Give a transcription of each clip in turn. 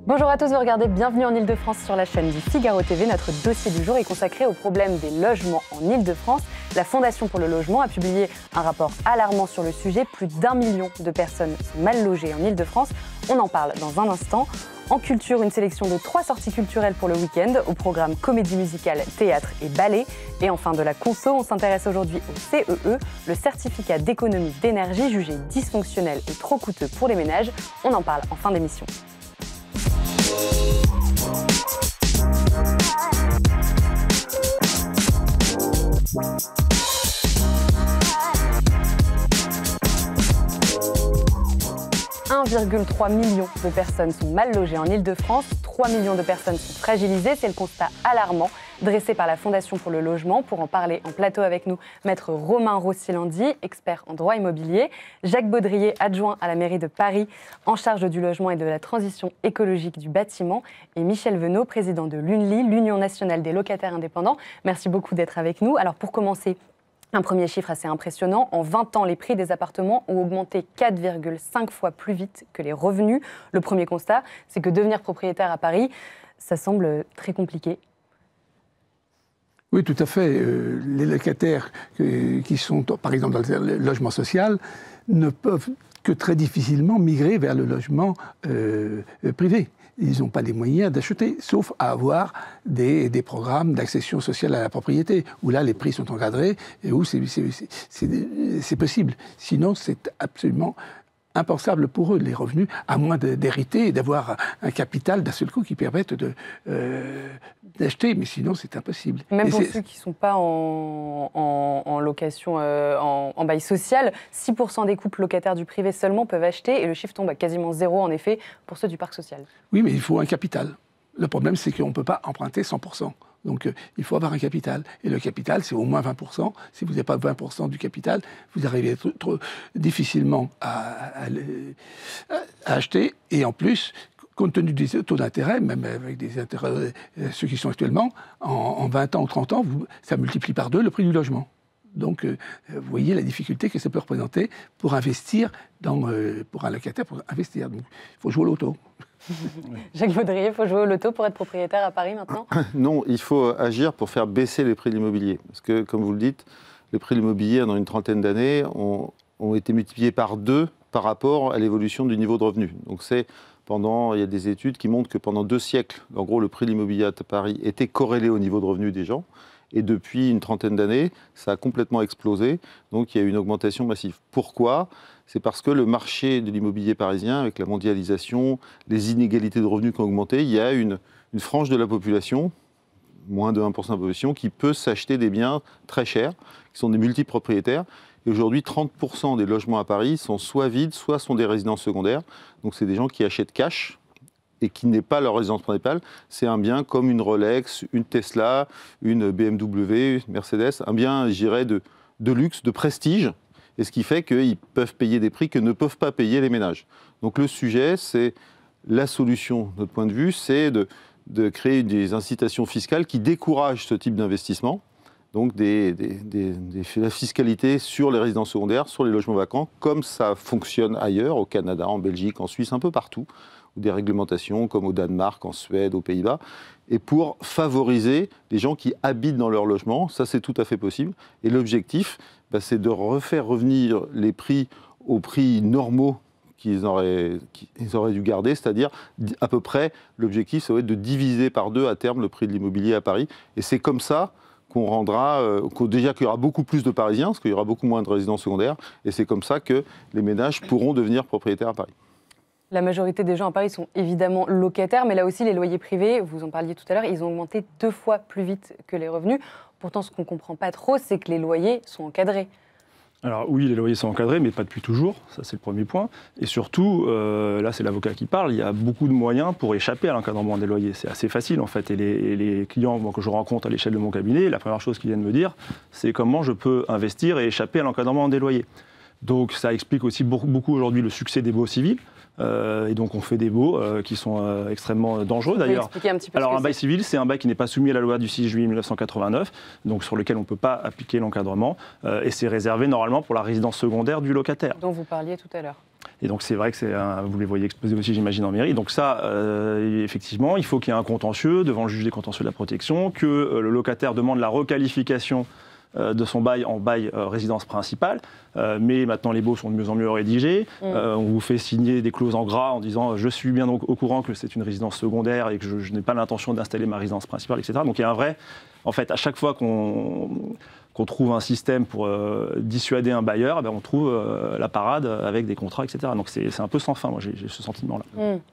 Bonjour à tous, vous regardez Bienvenue en Ile-de-France sur la chaîne du Figaro TV. Notre dossier du jour est consacré au problème des logements en Ile-de-France. La Fondation pour le logement a publié un rapport alarmant sur le sujet. Plus d'1 million de personnes sont mal logées en Ile-de-France. On en parle dans un instant. En culture, une sélection de 3 sorties culturelles pour le week-end, au programme comédie musicale, théâtre et ballet. Et enfin de la conso, on s'intéresse aujourd'hui au CEE, le certificat d'économie d'énergie jugé dysfonctionnel et trop coûteux pour les ménages. On en parle en fin d'émission. « 1,3 million de personnes sont mal logées en Ile-de-France, 3 millions de personnes sont fragilisées. C'est le constat alarmant dressé par la Fondation pour le logement. Pour en parler en plateau avec nous, maître Romain Rossilandi, expert en droit immobilier, Jacques Baudrier, adjoint à la mairie de Paris, en charge du logement et de la transition écologique du bâtiment, et Michel Venot, président de l'UNLI, l'Union nationale des locataires indépendants. Merci beaucoup d'être avec nous. Alors pour commencer, un premier chiffre assez impressionnant. En 20 ans, les prix des appartements ont augmenté 4,5 fois plus vite que les revenus. Le premier constat, c'est que devenir propriétaire à Paris, ça semble très compliqué. Oui, tout à fait. Les locataires qui sont, par exemple, dans le logement social, ne peuvent que très difficilement migrer vers le logement privé. Ils n'ont pas les moyens d'acheter, sauf à avoir des programmes d'accession sociale à la propriété, où là, les prix sont encadrés et où c'est possible. Sinon, c'est absolument impensable pour eux, les revenus, à moins d'hériter et d'avoir un capital d'un seul coup qui permette d'acheter, mais sinon c'est impossible. Même pour ceux qui ne sont pas en location, en bail social, 6% des couples locataires du privé seulement peuvent acheter, et le chiffre tombe à quasiment zéro en effet pour ceux du parc social. Oui, mais il faut un capital. Le problème, c'est qu'on ne peut pas emprunter 100%. Donc, il faut avoir un capital. Et le capital, c'est au moins 20%. Si vous n'avez pas 20% du capital, vous arrivez trop difficilement à acheter. Et en plus, compte tenu des taux d'intérêt, même avec des intérêts, ceux qui sont actuellement, en 20 ans ou 30 ans, ça multiplie par 2 le prix du logement. Donc, vous voyez la difficulté que ça peut représenter pour investir, pour un locataire, pour investir. Donc, il faut jouer au loto. Jacques Baudrier, il faut jouer au loto pour être propriétaire à Paris maintenant ? Non, il faut agir pour faire baisser les prix de l'immobilier. Parce que, comme vous le dites, les prix de l'immobilier, dans une trentaine d'années, ont été multipliés par 2 par rapport à l'évolution du niveau de revenu. Donc, il y a des études qui montrent que pendant 2 siècles, en gros, le prix de l'immobilier à Paris était corrélé au niveau de revenu des gens. Et depuis une trentaine d'années, ça a complètement explosé. Donc, il y a une augmentation massive. Pourquoi ? C'est parce que le marché de l'immobilier parisien, avec la mondialisation, les inégalités de revenus qui ont augmenté, il y a une frange de la population, moins de 1% de la population, qui peut s'acheter des biens très chers, qui sont des multipropriétaires. Et aujourd'hui, 30% des logements à Paris sont soit vides, soit sont des résidences secondaires. Donc, c'est des gens qui achètent cash et qui n'est pas leur résidence principale. C'est un bien comme une Rolex, une Tesla, une BMW, une Mercedes, un bien, je dirais, de luxe, de prestige. Et ce qui fait qu'ils peuvent payer des prix que ne peuvent pas payer les ménages. Donc le sujet, c'est la solution, de notre point de vue, c'est de créer des incitations fiscales qui découragent ce type d'investissement. Donc la fiscalité sur les résidences secondaires, sur les logements vacants, comme ça fonctionne ailleurs, au Canada, en Belgique, en Suisse, un peu partout, ou des réglementations comme au Danemark, en Suède, aux Pays-Bas, et pour favoriser les gens qui habitent dans leur logement. Ça, c'est tout à fait possible. Et l'objectif, c'est de refaire revenir les prix aux prix normaux qu'ils auraient dû garder, c'est-à-dire à peu près, l'objectif, ça va être de diviser par 2 à terme le prix de l'immobilier à Paris. Et c'est comme ça qu'on rendra, déjà qu'il y aura beaucoup plus de Parisiens, parce qu'il y aura beaucoup moins de résidences secondaires, et c'est comme ça que les ménages pourront devenir propriétaires à Paris. La majorité des gens à Paris sont évidemment locataires, mais là aussi, les loyers privés, vous en parliez tout à l'heure, ils ont augmenté 2 fois plus vite que les revenus. Pourtant, ce qu'on ne comprend pas trop, c'est que les loyers sont encadrés. Alors oui, les loyers sont encadrés, mais pas depuis toujours, ça c'est le premier point. Et surtout, là c'est l'avocat qui parle, il y a beaucoup de moyens pour échapper à l'encadrement des loyers. C'est assez facile en fait. Et les clients que je rencontre à l'échelle de mon cabinet, la première chose qu'ils viennent me dire, c'est comment je peux investir et échapper à l'encadrement des loyers. Donc ça explique aussi beaucoup aujourd'hui le succès des baux civils. Et donc on fait des baux qui sont extrêmement dangereux d'ailleurs. Alors un bail civil, c'est un bail qui n'est pas soumis à la loi du 6 juillet 1989, donc sur lequel on ne peut pas appliquer l'encadrement, et c'est réservé normalement pour la résidence secondaire du locataire. Dont vous parliez tout à l'heure. Et donc c'est vrai que vous les voyez exposés aussi, j'imagine, en mairie. Donc ça, effectivement, il faut qu'il y ait un contentieux devant le juge des contentieux de la protection, que le locataire demande la requalification de son bail en bail résidence principale, mais maintenant les baux sont de mieux en mieux rédigés. On vous fait signer des clauses en gras en disant je suis bien au courant que c'est une résidence secondaire et que je n'ai pas l'intention d'installer ma résidence principale, etc. Donc il y a un vrai, en fait, à chaque fois qu'on trouve un système pour dissuader un bailleur, on trouve la parade avec des contrats, etc. Donc c'est un peu sans fin, moi j'ai ce sentiment-là.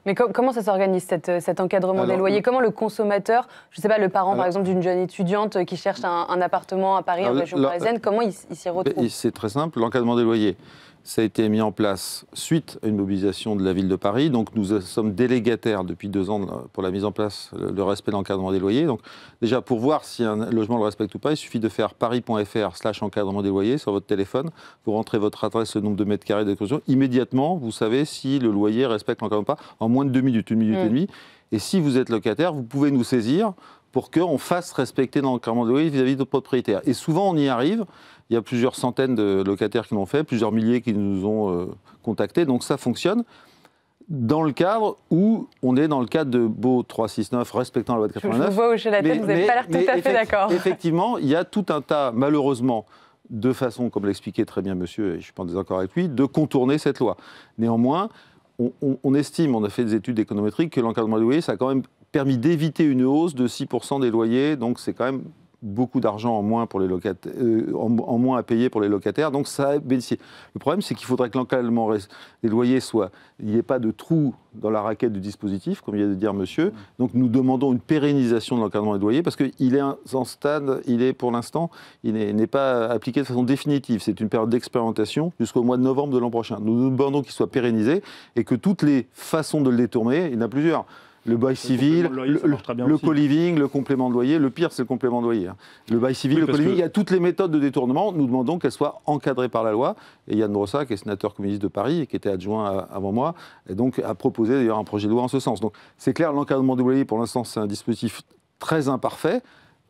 Mais comment ça s'organise cet encadrement des loyers? Comment le consommateur, je ne sais pas, le parent par exemple d'une jeune étudiante qui cherche un appartement à Paris, en région parisienne, comment il s'y retrouve? C'est très simple, l'encadrement des loyers. Ça a été mis en place suite à une mobilisation de la ville de Paris. Donc nous sommes délégataires depuis 2 ans pour la mise en place, le respect de l'encadrement des loyers. Donc déjà, pour voir si un logement le respecte ou pas, il suffit de faire paris.fr/encadrement des loyers sur votre téléphone. Vous rentrez votre adresse, le nombre de mètres carrés de construction. Immédiatement, vous savez si le loyer respecte l'encadrement ou pas en moins de 2 minutes, 1 minute et demie. Et si vous êtes locataire, vous pouvez nous saisir pour qu'on fasse respecter l'encadrement des loyers vis-à-vis de notre propriétaire. Et souvent, on y arrive. Il y a plusieurs centaines de locataires qui l'ont fait, plusieurs milliers qui nous ont contactés, donc ça fonctionne. Dans le cadre où on est dans le cadre de BO 369 respectant la loi de 89. Je vous vois hocher la tête, vous n'avez pas l'air tout à fait d'accord. Effectivement, il y a tout un tas, malheureusement, de façon, comme l'expliquait très bien monsieur, et je ne suis pas en désaccord avec lui, de contourner cette loi. Néanmoins, on estime, on a fait des études économétriques, que l'encadrement des loyers, ça a quand même permis d'éviter une hausse de 6% des loyers, donc c'est quand même beaucoup d'argent en moins pour les locataires, en moins à payer pour les locataires, donc ça a bénéficié. Le problème, c'est qu'il faudrait que l'encadrement des loyers soit, il n'y ait pas de trou dans la raquette du dispositif, comme vient de dire monsieur. Donc nous demandons une pérennisation de l'encadrement des loyers parce qu'il est en stade, il est pour l'instant, il n'est pas appliqué de façon définitive. C'est une période d'expérimentation jusqu'au mois de novembre de l'an prochain. Nous demandons qu'il soit pérennisé et que toutes les façons de le détourner, il y en a plusieurs. Le bail civil, le co-living, le complément de loyer. Le pire, c'est le complément de loyer. Le bail civil, le co-living, il y a toutes les méthodes de détournement. Nous demandons qu'elles soient encadrées par la loi. Et Yann Brossa, qui est sénateur communiste de Paris et qui était adjoint avant moi, et donc a proposé d'ailleurs un projet de loi en ce sens. Donc c'est clair, l'encadrement du loyer, pour l'instant, c'est un dispositif très imparfait,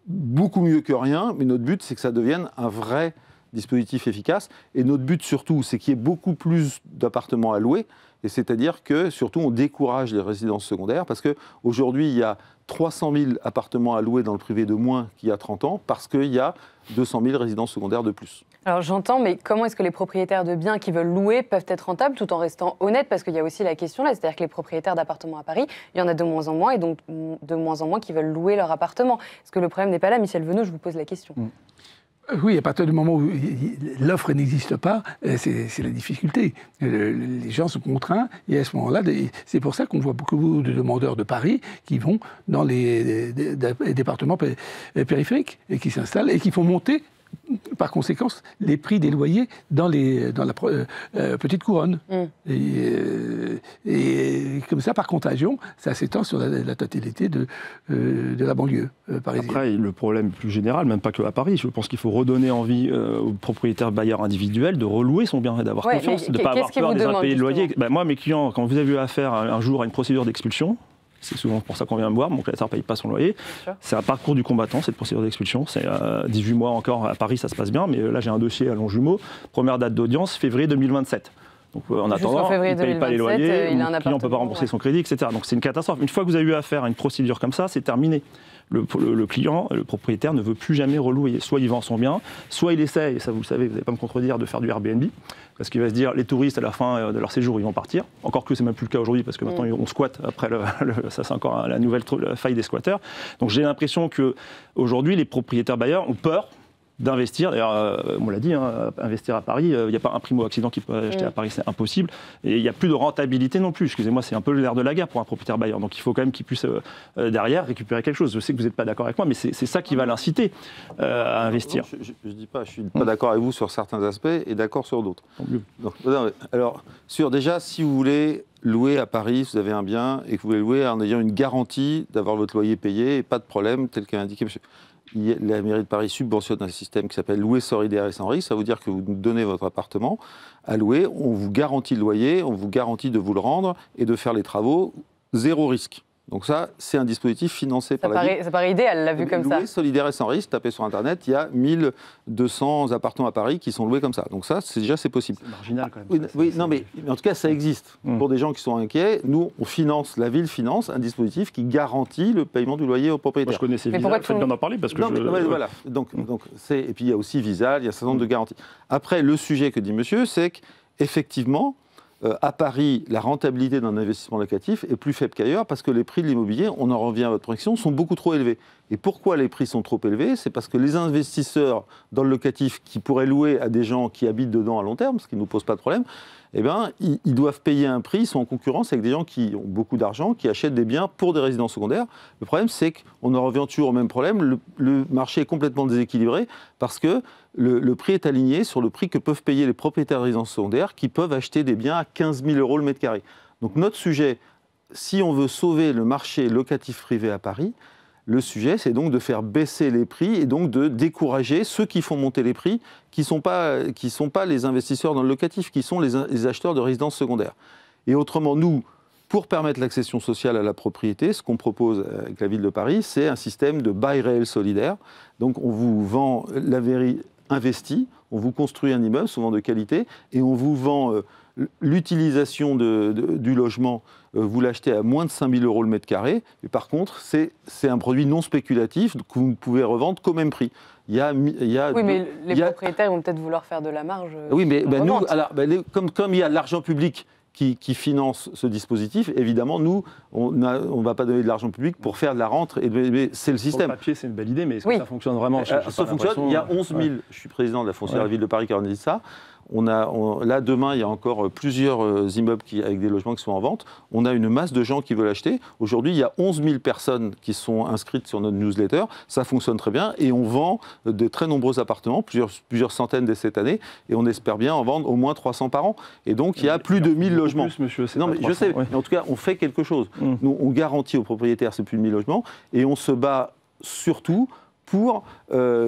beaucoup mieux que rien, mais notre but, c'est que ça devienne un vrai dispositif efficace. Et notre but surtout, c'est qu'il y ait beaucoup plus d'appartements à louer. Et c'est-à-dire que, surtout, on décourage les résidences secondaires parce qu'aujourd'hui, il y a 300 000 appartements à louer dans le privé de moins qu'il y a 30 ans parce qu'il y a 200 000 résidences secondaires de plus. Alors j'entends, mais comment est-ce que les propriétaires de biens qui veulent louer peuvent être rentables tout en restant honnêtes? Parce qu'il y a aussi la question là, c'est-à-dire que les propriétaires d'appartements à Paris, il y en a de moins en moins et donc de moins en moins qui veulent louer leur appartement. Est-ce que le problème n'est pas là? Michel Venot, je vous pose la question. Oui, à partir du moment où l'offre n'existe pas, c'est la difficulté. Les gens sont contraints et à ce moment-là, c'est pour ça qu'on voit beaucoup de demandeurs de Paris qui vont dans les départements périphériques et qui s'installent et qui font monter par conséquent les prix des loyers dans la petite couronne. Et comme ça, par contagion, ça s'étend sur la totalité de la banlieue parisienne. Après, le problème plus général, même pas que à Paris, je pense qu'il faut redonner envie aux propriétaires bailleurs individuels de relouer son bien et d'avoir confiance, de ne pas avoir peur des impayés de loyer. Moi, mes clients, quand vous avez eu affaire un jour à une procédure d'expulsion, c'est souvent pour ça qu'on vient me voir, mon locataire ne paye pas son loyer. C'est un parcours du combattant, cette procédure d'expulsion. C'est 18 mois encore, à Paris ça se passe bien, mais là j'ai un dossier à Longjumeau, première date d'audience, février 2027. Donc en attendant, il ne paye pas les loyers, mon client ne peut pas rembourser son crédit, etc. Donc c'est une catastrophe. Une fois que vous avez eu affaire à une procédure comme ça, c'est terminé. Le client, le propriétaire ne veut plus jamais relouer. Soit il vend son bien, soit il essaie, et ça vous le savez, vous n'allez pas me contredire, de faire du Airbnb. Parce qu'il va se dire, les touristes, à la fin de leur séjour, ils vont partir. Encore que c'est même plus le cas aujourd'hui, parce que maintenant, on squatte. Après, ça, c'est encore la nouvelle faille des squatteurs. Donc j'ai l'impression qu'aujourd'hui, les propriétaires bailleurs ont peur d'investir. D'ailleurs, on l'a dit, investir à Paris, il n'y a pas un primo-accédant qui peut acheter à Paris, c'est impossible. Et il n'y a plus de rentabilité non plus. Excusez-moi, c'est un peu l'air de la guerre pour un propriétaire bailleur. Donc il faut quand même qu'il puisse, derrière, récupérer quelque chose. Je sais que vous n'êtes pas d'accord avec moi, mais c'est ça qui va l'inciter à investir. Non, je ne dis pas, je suis pas d'accord avec vous sur certains aspects et d'accord sur d'autres. Alors, déjà, si vous voulez louer à Paris, si vous avez un bien et que vous voulez louer en ayant une garantie d'avoir votre loyer payé, et pas de problème, tel qu'a indiqué monsieur. la mairie de Paris subventionne un système qui s'appelle louer solidaire et sans risque. Ça veut dire que vous nous donnez votre appartement à louer, on vous garantit le loyer, on vous garantit de vous le rendre et de faire les travaux, zéro risque. Donc ça, c'est un dispositif financé par la ville. Ça paraît idéal, là, vu comme ça. Louer solidaire et sans risque, tapez sur Internet, il y a 1200 appartements à Paris qui sont loués comme ça. Donc ça, c'est possible. C'est marginal quand même. Oui, non, mais en tout cas, ça existe. Pour des gens qui sont inquiets, nous, la ville finance un dispositif qui garantit le paiement du loyer aux propriétaires. Moi, je connaissais Visa, faites bien d'en parler parce que voilà. Donc, et puis il y a aussi Visal, il y a un certain nombre de garanties. Après, le sujet que dit monsieur, c'est qu'effectivement, à Paris, la rentabilité d'un investissement locatif est plus faible qu'ailleurs parce que les prix de l'immobilier, on en revient à votre prédiction, sont beaucoup trop élevés. Et pourquoi les prix sont trop élevés? C'est parce que les investisseurs dans le locatif qui pourraient louer à des gens qui habitent dedans à long terme, ce qui ne nous pose pas de problème, eh bien, ils doivent payer un prix, ils sont en concurrence avec des gens qui ont beaucoup d'argent, qui achètent des biens pour des résidences secondaires. Le problème, c'est qu'on en revient toujours au même problème, le marché est complètement déséquilibré parce que le prix est aligné sur le prix que peuvent payer les propriétaires de résidences secondaires qui peuvent acheter des biens à 15 000 € le mètre carré. Donc notre sujet, si on veut sauver le marché locatif privé à Paris, le sujet, c'est donc de faire baisser les prix et donc de décourager ceux qui font monter les prix, qui ne sont pas les investisseurs dans le locatif, qui sont les acheteurs de résidences secondaires. Et autrement, nous, pour permettre l'accession sociale à la propriété, ce qu'on propose avec la ville de Paris, c'est un système de bail réel solidaire. Donc on vous vend la mairie investie, on vous construit un immeuble, souvent de qualité, et on vous vend l'utilisation du logement, vous l'achetez à moins de 5 000 € le mètre carré, mais par contre, c'est un produit non spéculatif que vous ne pouvez revendre qu'au même prix. Oui, mais les propriétaires vont peut-être vouloir faire de la marge. Oui, mais nous, alors, comme il y a l'argent public qui finance ce dispositif, évidemment, nous, on ne va pas donner de l'argent public pour faire de la rente, mais c'est le système. Sur le papier, c'est une belle idée, mais est-ce que ça fonctionne vraiment? Ça fonctionne. Il y a 11 000, je suis président de la foncière de la ville de Paris qui organise ça. Là, demain, il y a encore plusieurs immeubles avec des logements qui sont en vente. On a une masse de gens qui veulent acheter. Aujourd'hui, il y a 11 000 personnes qui sont inscrites sur notre newsletter. Ça fonctionne très bien et on vend de très nombreux appartements, plusieurs centaines dès cette année, et on espère bien en vendre au moins 300 par an. Et donc, il y a plus de 1000 logements. Plus, monsieur, non, mais 300, je sais, mais en tout cas, on fait quelque chose. Nous, on garantit aux propriétaires ces plus de 1000 logements et on se bat surtout pour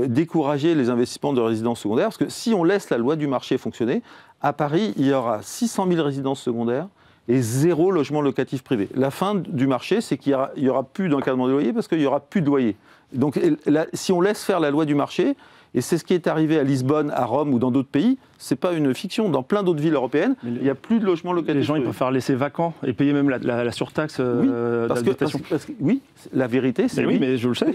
décourager les investissements de résidences secondaires. Parce que si on laisse la loi du marché fonctionner, à Paris, il y aura 600 000 résidences secondaires et 0 logement locatif privé. La fin du marché, c'est qu'il n'y aura plus d'encadrement des loyers parce qu'il n'y aura plus de loyers. Donc si on laisse faire la loi du marché, et c'est ce qui est arrivé à Lisbonne, à Rome ou dans d'autres pays, ce n'est pas une fiction. Dans plein d'autres villes européennes, il n'y a plus de logements locatifs. Les gens, ils préfèrent laisser vacant et payer même la surtaxe d'habitation. Oui, la vérité, c'est oui. Mais je le sais.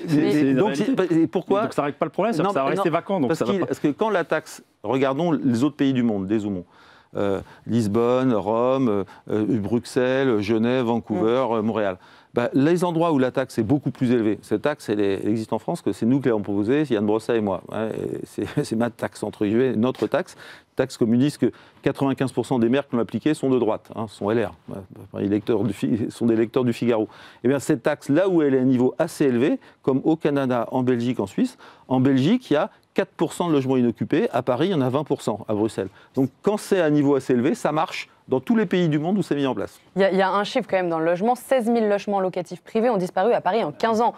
Et pourquoi? Donc ça ne règle pas le problème, ça va rester vacant. Donc parce que quand la taxe, regardons les autres pays du monde, dézoomons. Lisbonne, Rome, Bruxelles, Genève, Vancouver, Montréal. Les endroits où la taxe est beaucoup plus élevée, cette taxe, elle existe en France, que c'est nous qui l'avons proposée, Yann Brossa et moi. C'est ma taxe, entre guillemets, notre taxe communiste, que 95% des maires qui l'ont appliquée sont de droite, sont LR, sont des lecteurs du Figaro. Et bien cette taxe, là où elle est à un niveau assez élevé, comme au Canada, en Belgique, en Suisse, en Belgique, il y a 4% de logements inoccupés, à Paris, il y en a 20% à Bruxelles. Donc quand c'est à un niveau assez élevé, ça marche dans tous les pays du monde où c'est mis en place. Il y a un chiffre quand même dans le logement, 16 000 logements locatifs privés ont disparu à Paris en 15 ans.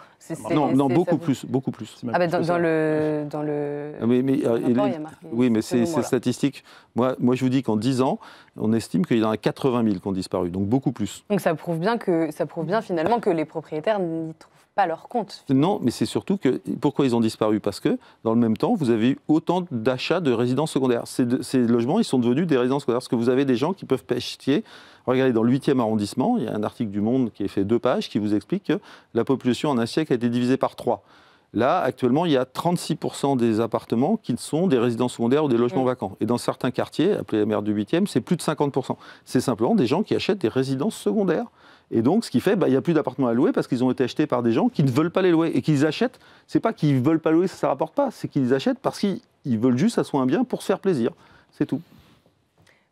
Non, beaucoup plus. Dans le rapport, il y a marqué. Oui, mais c'est statistique. Moi, je vous dis qu'en 10 ans, on estime qu'il y en a 80 000 qui ont disparu, donc beaucoup plus. Donc ça prouve bien finalement que les propriétaires n'y trouvent pas leur compte. Non, mais c'est surtout que, pourquoi ils ont disparu? Parce que, dans le même temps, vous avez eu autant d'achats de résidences secondaires. Ces logements, ils sont devenus des résidences secondaires, parce que vous avez des gens qui peuvent acheter. Regardez, dans le 8e arrondissement, il y a un article du Monde qui est fait 2 pages, qui vous explique que la population en un siècle a été divisée par 3. Là, actuellement, il y a 36% des appartements qui sont des résidences secondaires ou des logements vacants. Et dans certains quartiers, appelés la mer du 8e, c'est plus de 50%. C'est simplement des gens qui achètent des résidences secondaires. Et donc, ce qui fait, il n'y a plus d'appartements à louer parce qu'ils ont été achetés par des gens qui ne veulent pas les louer. Et qu'ils achètent, c'est pas qu'ils ne veulent pas louer, ça ne rapporte pas, c'est qu'ils achètent parce qu'ils veulent juste que ça soit un bien pour se faire plaisir. C'est tout.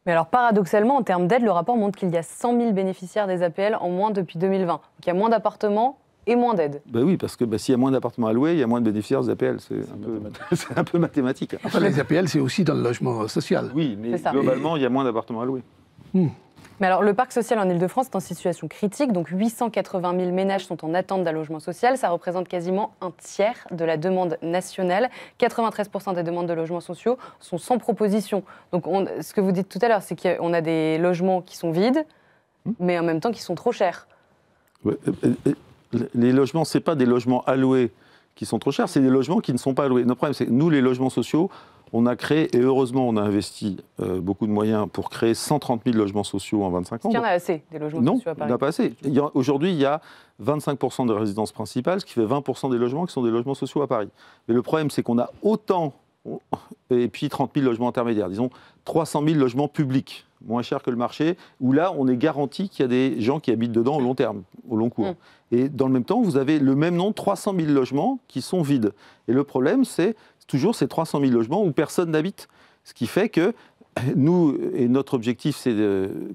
Mais alors, paradoxalement, en termes d'aide, le rapport montre qu'il y a 100 000 bénéficiaires des APL en moins depuis 2020. Donc, il y a moins d'appartements et moins d'aide. Oui, parce que s'il y a moins d'appartements à louer, il y a moins de bénéficiaires des APL. C'est un peu mathématique. Enfin, les APL, c'est aussi dans le logement social. Oui, mais globalement, il y a moins d'appartements à louer. Mais alors, le parc social en Ile-de-France est en situation critique, donc 880 000 ménages sont en attente d'un logement social. Ça représente quasiment un tiers de la demande nationale. 93% des demandes de logements sociaux sont sans proposition. Donc, ce que vous dites tout à l'heure, c'est qu'on a des logements qui sont vides, mais en même temps qui sont trop chers. Les logements, ce n'est pas des logements alloués qui sont trop chers, c'est des logements qui ne sont pas alloués. Notre problème, c'est que nous, les logements sociaux, on a créé, et heureusement, on a investi beaucoup de moyens pour créer 130 000 logements sociaux en 25 ans. Est-ce qu'il y en a assez, des logements sociaux à Paris? Non, il n'y en a pas assez. Aujourd'hui, il y a 25% de résidences principales, ce qui fait 20% des logements qui sont des logements sociaux à Paris. Mais le problème, c'est qu'on a autant, et puis 30 000 logements intermédiaires, disons 300 000 logements publics, moins chers que le marché, où là, on est garanti qu'il y a des gens qui habitent dedans au long terme, au long cours. Et dans le même temps, vous avez le même nombre, 300 000 logements qui sont vides. Et le problème, c'est toujours ces 300 000 logements où personne n'habite. Ce qui fait que nous, et notre objectif, c'est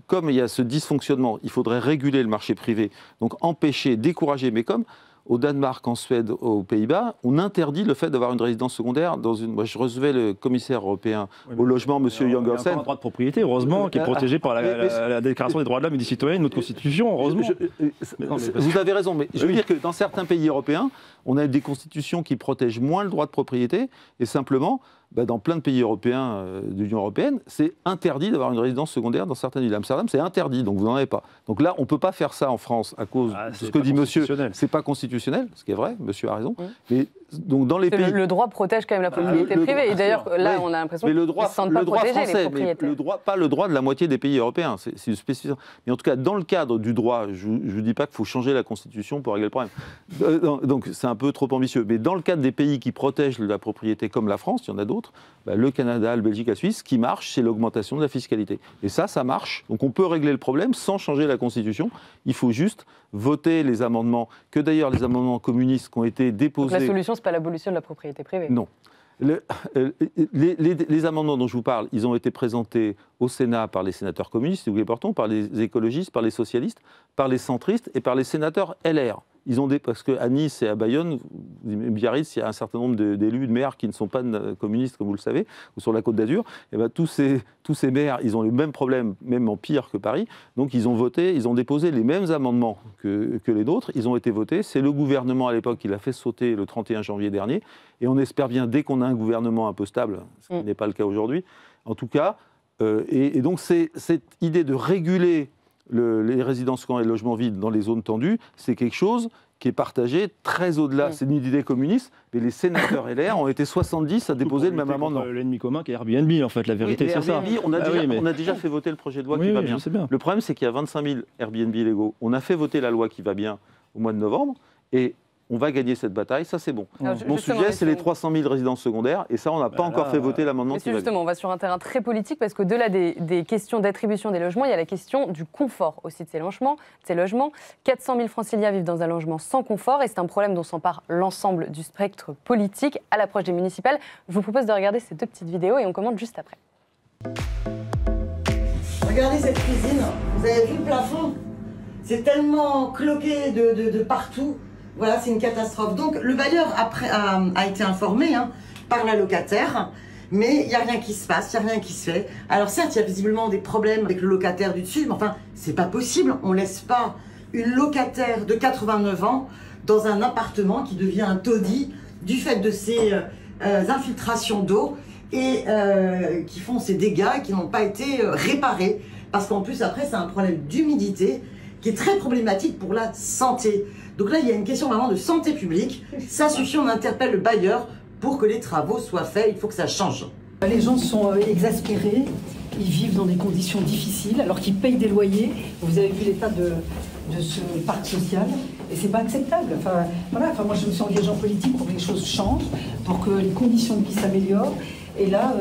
comme il y a ce dysfonctionnement, il faudrait réguler le marché privé, donc empêcher, décourager, mais comme au Danemark, en Suède, aux Pays-Bas, on interdit le fait d'avoir une résidence secondaire dans une... Moi, je recevais le commissaire européen au logement, M. Jorgensen. Il y a un droit de propriété, heureusement, qui est protégé par la Déclaration des droits de l'homme et du citoyen, notre Constitution, heureusement. Vous avez raison, mais je veux dire que dans certains pays européens, on a des constitutions qui protègent moins le droit de propriété, et simplement, dans plein de pays européens de l'Union européenne, c'est interdit d'avoir une résidence secondaire dans certaines villes. Amsterdam, c'est interdit, donc vous n'en avez pas. Donc là, on ne peut pas faire ça en France à cause de ce que dit monsieur. C'est pas constitutionnel, ce qui est vrai, monsieur a raison. Mais donc dans les pays... Le droit protège quand même la propriété privée. Et d'ailleurs, là, on a l'impression qu'ils ne se sentent pas protégés, les propriétaires. Pas le droit de la moitié des pays européens, c'est une spécificité. Mais en tout cas, dans le cadre du droit, je ne dis pas qu'il faut changer la Constitution pour régler le problème. Donc c'est un peu trop ambitieux. Mais dans le cadre des pays qui protègent la propriété, comme la France, il y en a d'autres, le Canada, le Belgique, la Suisse, ce qui marche, c'est l'augmentation de la fiscalité. Et ça marche. Donc on peut régler le problème sans changer la Constitution. Il faut juste voter les amendements, que d'ailleurs les amendements communistes qui ont été déposés... Donc la solution, ce n'est pas l'abolition de la propriété privée. Non. Les amendements dont je vous parle, ils ont été présentés au Sénat par les sénateurs communistes, par les écologistes, par les socialistes, par les centristes et par les sénateurs LR. Parce qu'à Nice et à Bayonne, Biarritz, il y a un certain nombre d'élus, de maires qui ne sont pas communistes, comme vous le savez, ou sur la Côte d'Azur. Et tous ces maires, ils ont les mêmes problèmes, même en pire que Paris. Donc ils ont déposé les mêmes amendements que les nôtres. Ils ont été votés. C'est le gouvernement à l'époque qui l'a fait sauter le 31 janvier dernier. Et on espère bien, dès qu'on a un gouvernement un peu stable, ce qui n'est pas le cas aujourd'hui, en tout cas, et donc cette idée de réguler les résidences secondaires et les logements vides dans les zones tendues, c'est quelque chose qui est partagé très au-delà. C'est une idée communiste, mais les sénateurs LR ont été 70 à déposer le même amendement. L'ennemi commun qui est Airbnb, en fait, la vérité, c'est ça. On a déjà fait voter le projet de loi qui va bien. Le problème, c'est qu'il y a 25 000 Airbnb légaux. On a fait voter la loi qui va bien au mois de novembre, et on va gagner cette bataille, ça c'est bon. Mon sujet, c'est les 300 000 résidences secondaires, et ça, on n'a pas encore fait voter l'amendement qui va bien. Justement, on va sur un terrain très politique, parce qu'au-delà des questions d'attribution des logements, il y a la question du confort aussi de ces logements. 400 000 franciliens vivent dans un logement sans confort, et c'est un problème dont s'empare l'ensemble du spectre politique à l'approche des municipales. Je vous propose de regarder ces deux petites vidéos, et on commente juste après. Regardez cette cuisine, vous avez vu le plafond? C'est tellement cloqué de partout. Voilà, c'est une catastrophe. Donc, le bailleur a été informé par la locataire, mais il n'y a rien qui se passe, il n'y a rien qui se fait. Alors certes, il y a visiblement des problèmes avec le locataire du dessus, mais enfin, c'est pas possible. On ne laisse pas une locataire de 89 ans dans un appartement qui devient un taudis du fait de ces infiltrations d'eau et qui font ces dégâts qui n'ont pas été réparés. Parce qu'en plus, après, c'est un problème d'humidité qui est très problématique pour la santé. Donc là, il y a une question vraiment de santé publique. Ça suffit, on interpelle le bailleur pour que les travaux soient faits. Il faut que ça change. Les gens sont exaspérés, ils vivent dans des conditions difficiles alors qu'ils payent des loyers. Vous avez vu l'état de ce parc social et c'est pas acceptable. Moi, je me suis engagée en politique pour que les choses changent, pour que les conditions de vie s'améliorent. Et là,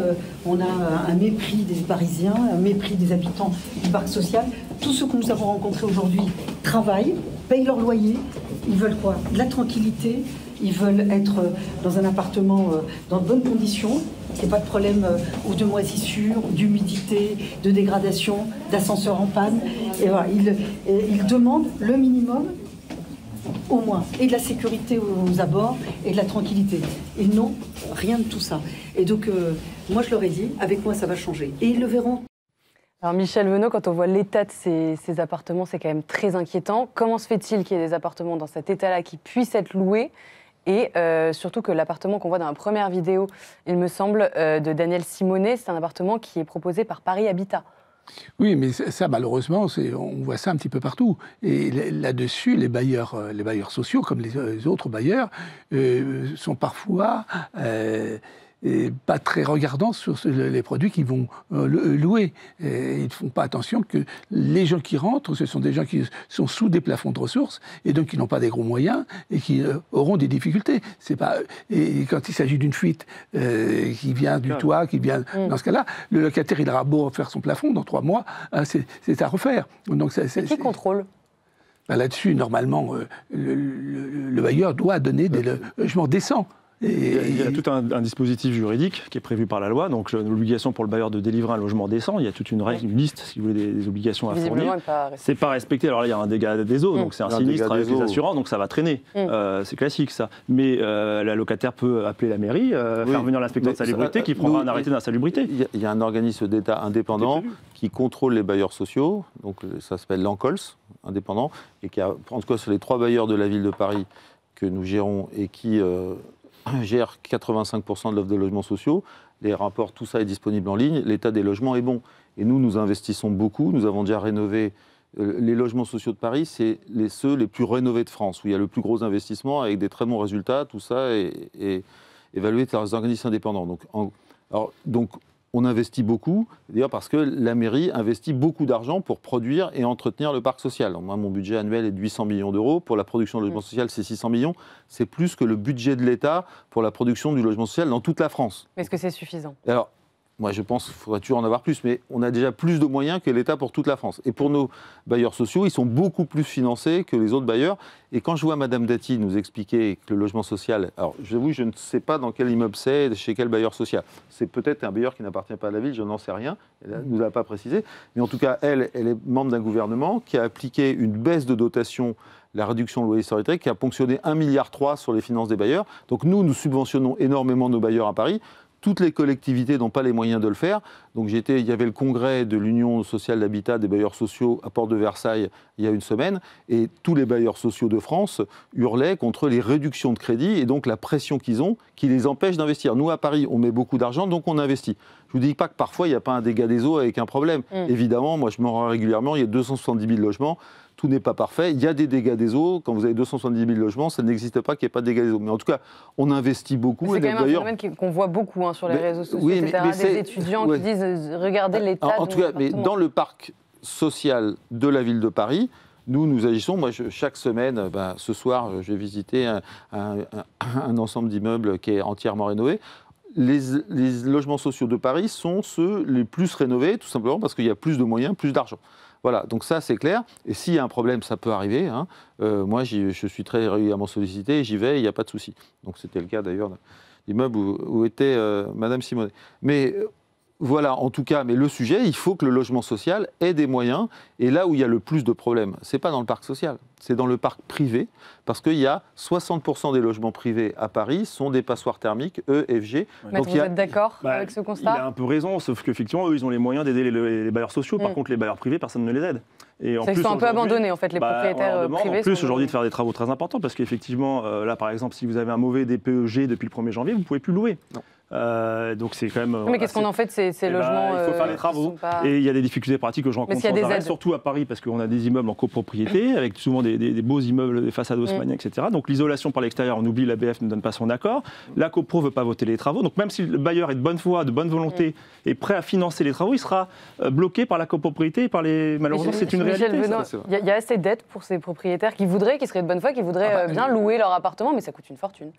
on a un mépris des Parisiens, un mépris des habitants du parc social. Tous ceux que nous avons rencontrés aujourd'hui travaillent, payent leur loyer. Ils veulent quoi? De la tranquillité. Ils veulent être dans un appartement dans de bonnes conditions. Il n'y a pas de problème ou de moisissure, d'humidité, de dégradation, d'ascenseur en panne. Et voilà, ils demandent le minimum, au moins, et de la sécurité aux abords et de la tranquillité. Ils n'ont rien de tout ça. Et donc, moi, je leur ai dit, avec moi, ça va changer. Et ils le verront. Alors Michel Venot, quand on voit l'état de ces appartements, c'est quand même très inquiétant. Comment se fait-il qu'il y ait des appartements dans cet état-là qui puissent être loués? Et surtout que l'appartement qu'on voit dans la première vidéo, il me semble, de Daniel Simonet, c'est un appartement qui est proposé par Paris Habitat. Oui, mais ça, malheureusement, on voit ça un petit peu partout. Et là-dessus, les bailleurs sociaux, comme les autres bailleurs, sont parfois pas très regardants sur les produits qu'ils vont louer. Et ils ne font pas attention que les gens qui rentrent, ce sont des gens qui sont sous des plafonds de ressources et donc qui n'ont pas des gros moyens et qui auront des difficultés. C'est pas, et quand il s'agit d'une fuite qui vient du toit, qui vient dans ce cas-là, le locataire, il aura beau faire son plafond dans 3 mois, c'est à refaire. Donc, qui contrôle? Là-dessus, normalement, le bailleur doit donner des logements décents. Il y a tout un dispositif juridique qui est prévu par la loi, donc l'obligation pour le bailleur de délivrer un logement décent. Il y a toute une liste, si vous voulez, des obligations à fournir. C'est pas respecté. Alors là, il y a un dégât des eaux, donc c'est un sinistre avec les assurances, donc ça va traîner. C'est classique ça. Mais la locataire peut appeler la mairie, faire venir l'inspecteur de salubrité qui prendra un arrêté d'insalubrité. Il y a un organisme d'État indépendant qui contrôle les bailleurs sociaux, donc ça s'appelle l'ANCOLS, indépendant, et qui a, en tout cas sur les 3 bailleurs de la ville de Paris que nous gérons et qui gère 85% de l'offre de logements sociaux, les rapports, tout ça est disponible en ligne, l'état des logements est bon. Et nous investissons beaucoup, nous avons déjà rénové les logements sociaux de Paris, c'est ceux les plus rénovés de France, où il y a le plus gros investissement avec des très bons résultats, tout ça est évalué par les organismes indépendants. Donc on investit beaucoup, d'ailleurs parce que la mairie investit beaucoup d'argent pour produire et entretenir le parc social. Moi, mon budget annuel est de 800 millions d'euros. Pour la production de logement social, c'est 600 millions. C'est plus que le budget de l'État pour la production du logement social dans toute la France. Est-ce que c'est suffisant? Alors, moi, je pense qu'il faudrait toujours en avoir plus, mais on a déjà plus de moyens que l'État pour toute la France. Et pour nos bailleurs sociaux, ils sont beaucoup plus financés que les autres bailleurs. Et quand je vois Madame Dati nous expliquer que le logement social... Alors, j'avoue, je ne sais pas dans quel immeuble c'est, chez quel bailleur social. C'est peut-être un bailleur qui n'appartient pas à la ville, je n'en sais rien. Elle ne nous a pas précisé. Mais en tout cas, elle est membre d'un gouvernement qui a appliqué une baisse de dotation, la réduction de loyer solidaire, qui a ponctionné 1,3 milliard sur les finances des bailleurs. Donc nous subventionnons énormément nos bailleurs à Paris. Toutes les collectivités n'ont pas les moyens de le faire. Donc il y avait le congrès de l'Union sociale d'habitat des bailleurs sociaux à Porte de Versailles il y a une semaine, et tous les bailleurs sociaux de France hurlaient contre les réductions de crédit et donc la pression qu'ils ont qui les empêche d'investir. Nous, à Paris, on met beaucoup d'argent, donc on investit. Je ne vous dis pas que parfois, il n'y a pas un dégât des eaux avec un problème. Évidemment, moi, je m'en rends régulièrement, il y a 270 000 logements. Tout n'est pas parfait. Il y a des dégâts des eaux. Quand vous avez 270 000 logements, ça n'existe pas qu'il n'y ait pas de dégâts des eaux. Mais en tout cas, on investit beaucoup. C'est quand même un phénomène qu'on voit beaucoup sur les réseaux sociaux, etc. Des étudiants qui disent « regardez l'état ». En tout cas, mais dans le parc social de la ville de Paris, nous agissons. Moi, chaque semaine, ce soir, je vais visiter un ensemble d'immeubles qui est entièrement rénové. Les logements sociaux de Paris sont ceux les plus rénovés, tout simplement parce qu'il y a plus de moyens, plus d'argent. Voilà, donc ça c'est clair. Et s'il y a un problème, ça peut arriver. Moi, je suis très régulièrement sollicité, j'y vais, il n'y a pas de souci. Donc c'était le cas d'ailleurs de l'immeuble où était Madame Simonet. Mais voilà, en tout cas, mais le sujet, il faut que le logement social ait des moyens. Et là où il y a le plus de problèmes, ce n'est pas dans le parc social, c'est dans le parc privé, parce qu'il y a 60% des logements privés à Paris sont des passoires thermiques, EFG. Donc vous êtes d'accord avec ce constat? Il a un peu raison, sauf qu'effectivement, eux, ils ont les moyens d'aider les bailleurs sociaux. Par contre, les bailleurs privés, personne ne les aide. Et en plus, ils sont un peu abandonnés, en fait, les propriétaires privés. En plus, aujourd'hui, de faire des travaux très importants, parce qu'effectivement, là, par exemple, si vous avez un mauvais DPEG depuis le 1er janvier, vous ne pouvez plus louer. Non. Donc c'est quand même. Mais qu'est-ce qu'on en fait de ces logements? Il faut faire les travaux. Et il y a des difficultés pratiques que je rencontre sans arrêt, surtout à Paris, parce qu'on a des immeubles en copropriété, avec souvent des beaux immeubles, des façades haussmanniennes, etc. Donc l'isolation par l'extérieur, on oublie, l'ABF ne donne pas son accord. La copro ne veut pas voter les travaux. Donc même si le bailleur est de bonne foi, de bonne volonté, et prêt à financer les travaux, il sera bloqué par la copropriété et par les. Malheureusement, c'est une réalité. Il y a assez d'aides pour ces propriétaires qui seraient de bonne foi, qui voudraient bien louer leur appartement, mais ça coûte une fortune.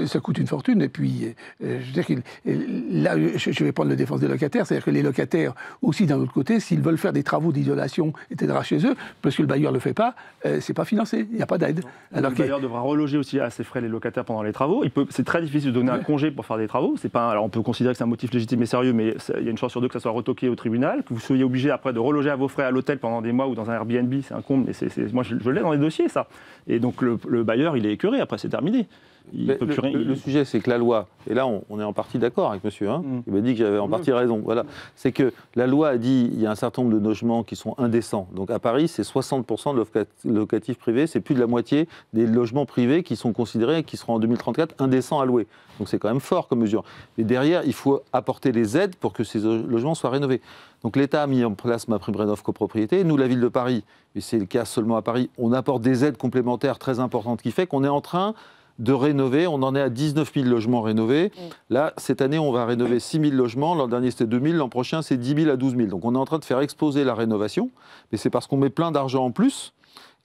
Ça coûte une fortune, et puis je veux dire là, je vais prendre la défense des locataires, c'est-à-dire que les locataires aussi d'un autre côté, s'ils veulent faire des travaux d'isolation, etc. chez eux, parce que le bailleur ne le fait pas, c'est pas financé, il n'y a pas d'aide. Le bailleur devra reloger aussi à ses frais les locataires pendant les travaux. C'est très difficile de donner un congé pour faire des travaux. C'est pas alors on peut considérer que c'est un motif légitime et sérieux, mais il y a une chance sur deux que ça soit retoqué au tribunal, que vous soyez obligé après de reloger à vos frais à l'hôtel pendant des mois ou dans un Airbnb, c'est un comble. Mais moi je l'ai dans les dossiers ça. Et donc le bailleur il est écœuré, après c'est terminé. Il peut plus rien. Le sujet, c'est que la loi, et là on est en partie d'accord avec monsieur, il m'a dit que j'avais en partie raison, voilà. C'est que la loi a dit qu'il y a un certain nombre de logements qui sont indécents. Donc à Paris, c'est 60% de locatif privé, c'est plus de la moitié des logements privés qui sont considérés, qui seront en 2034 indécents à louer. Donc c'est quand même fort comme mesure. Mais derrière, il faut apporter les aides pour que ces logements soient rénovés. Donc l'État a mis en place MaPrimeRénov' copropriété. Nous, la ville de Paris, et c'est le cas seulement à Paris, on apporte des aides complémentaires très importantes qui fait qu'on est en train de rénover. On en est à 19 000 logements rénovés. Là, cette année, on va rénover 6 000 logements. L'an dernier, c'était 2 000. L'an prochain, c'est 10 000 à 12 000. Donc on est en train de faire exploser la rénovation. Mais c'est parce qu'on met plein d'argent en plus.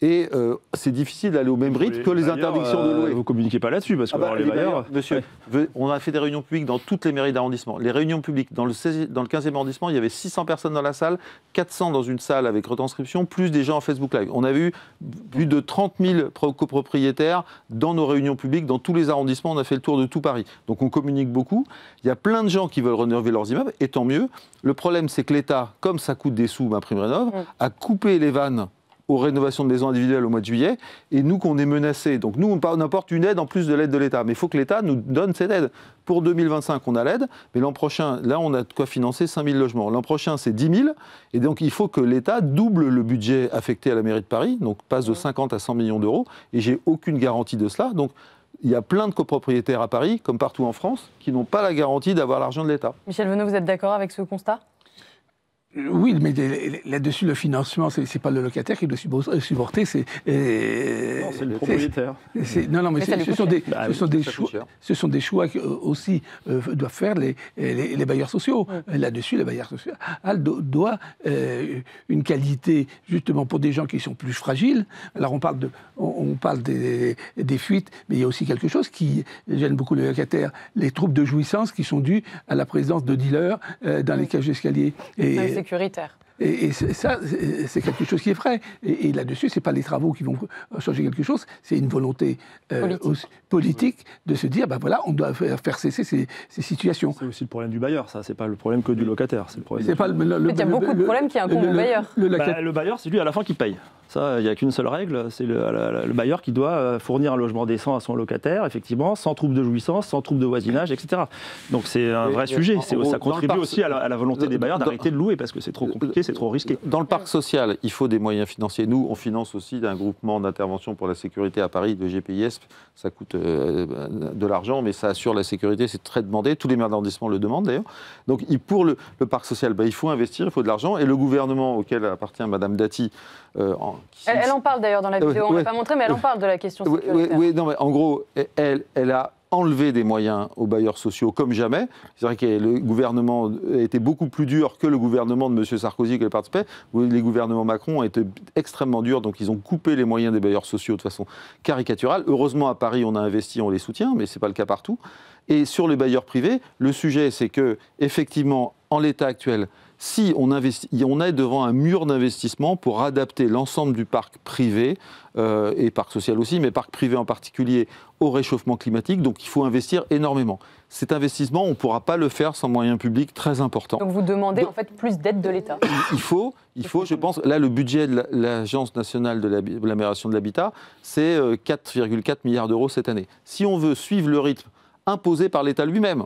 Et c'est difficile d'aller au même rythme que les interdictions de louer. Vous ne communiquez pas là-dessus, parce que les bailleurs... Monsieur, on a fait des réunions publiques dans toutes les mairies d'arrondissement. Les réunions publiques, dans le 15e arrondissement, il y avait 600 personnes dans la salle, 400 dans une salle avec retranscription, plus des gens en Facebook Live. On a eu plus de 30 000 copropriétaires dans nos réunions publiques, dans tous les arrondissements. On a fait le tour de tout Paris. Donc on communique beaucoup. Il y a plein de gens qui veulent rénover leurs immeubles, et tant mieux. Le problème, c'est que l'État, comme ça coûte des sous, MaPrimeRénov', a coupé les vannes aux rénovations de maisons individuelles au mois de juillet, et nous qu'on est menacés. Donc nous, on apporte une aide en plus de l'aide de l'État. Mais il faut que l'État nous donne cette aide. Pour 2025, on a l'aide, mais l'an prochain, là, on a de quoi financer 5 000 logements. L'an prochain, c'est 10 000, et donc il faut que l'État double le budget affecté à la mairie de Paris, donc passe de 50 à 100 millions d'euros, et j'ai aucune garantie de cela. Donc il y a plein de copropriétaires à Paris, comme partout en France, qui n'ont pas la garantie d'avoir l'argent de l'État. Michel Venot, vous êtes d'accord avec ce constat ? Oui, mais là-dessus, le financement, c'est pas le locataire qui doit supporter, c'est... non, c'est le propriétaire. Non, mais ce sont des choix que aussi doivent faire les bailleurs sociaux. Là-dessus, les bailleurs sociaux doivent une qualité, justement, pour des gens qui sont plus fragiles. Alors, on parle des fuites, mais il y a aussi quelque chose qui gêne beaucoup les locataires, les troubles de jouissance qui sont dus à la présence de dealers dans les cages d'escalier. Sécuritaire. Et ça, c'est quelque chose qui est vrai. Et là-dessus, ce n'est pas les travaux qui vont changer quelque chose, c'est une volonté politique de se dire, voilà, on doit faire cesser ces situations. C'est aussi le problème du bailleur, ça. C'est pas le problème que du locataire. C'est le problème. Il y a beaucoup de problèmes qui incombent au bailleur. Le bailleur, c'est lui à la fin qui paye. Ça, il n'y a qu'une seule règle, c'est le bailleur qui doit fournir un logement décent à son locataire, effectivement, sans trouble de jouissance, sans trouble de voisinage, etc. Donc c'est un vrai sujet. Ça contribue aussi à la volonté des bailleurs d'arrêter de louer, parce que c'est trop compliqué, c'est trop risqué. Dans le parc social, il faut des moyens financiers. Nous, on finance aussi un groupement d'intervention pour la sécurité à Paris, de GPIS. Ça coûte de l'argent, mais ça assure la sécurité, c'est très demandé. Tous les maires d'arrondissement le demandent d'ailleurs. Donc pour le parc social, il faut investir, il faut de l'argent. Et le gouvernement auquel appartient Madame Dati... Elle en parle d'ailleurs dans la vidéo, on ne l'a pas montré, mais elle en parle de la question sécuritaire. Oui, non, mais en gros, elle a enlevé des moyens aux bailleurs sociaux comme jamais. C'est vrai que le gouvernement a été beaucoup plus dur que le gouvernement de M. Sarkozy, que le participait. Les gouvernements Macron ont été extrêmement durs, donc ils ont coupé les moyens des bailleurs sociaux de façon caricaturale. Heureusement, à Paris, on a investi, on les soutient, mais ce n'est pas le cas partout. Et sur les bailleurs privés, le sujet, c'est que, effectivement, en l'état actuel, si on investit, on est devant un mur d'investissement pour adapter l'ensemble du parc privé, et parc social aussi, mais parc privé en particulier, au réchauffement climatique. Donc il faut investir énormément. Cet investissement, on ne pourra pas le faire sans moyens publics très importants. Donc vous demandez en fait plus d'aide de l'État. Il faut, je pense, là le budget de l'Agence nationale de l'amélioration de l'habitat, c'est 4,4 milliards d'euros cette année. Si on veut suivre le rythme imposé par l'État lui-même,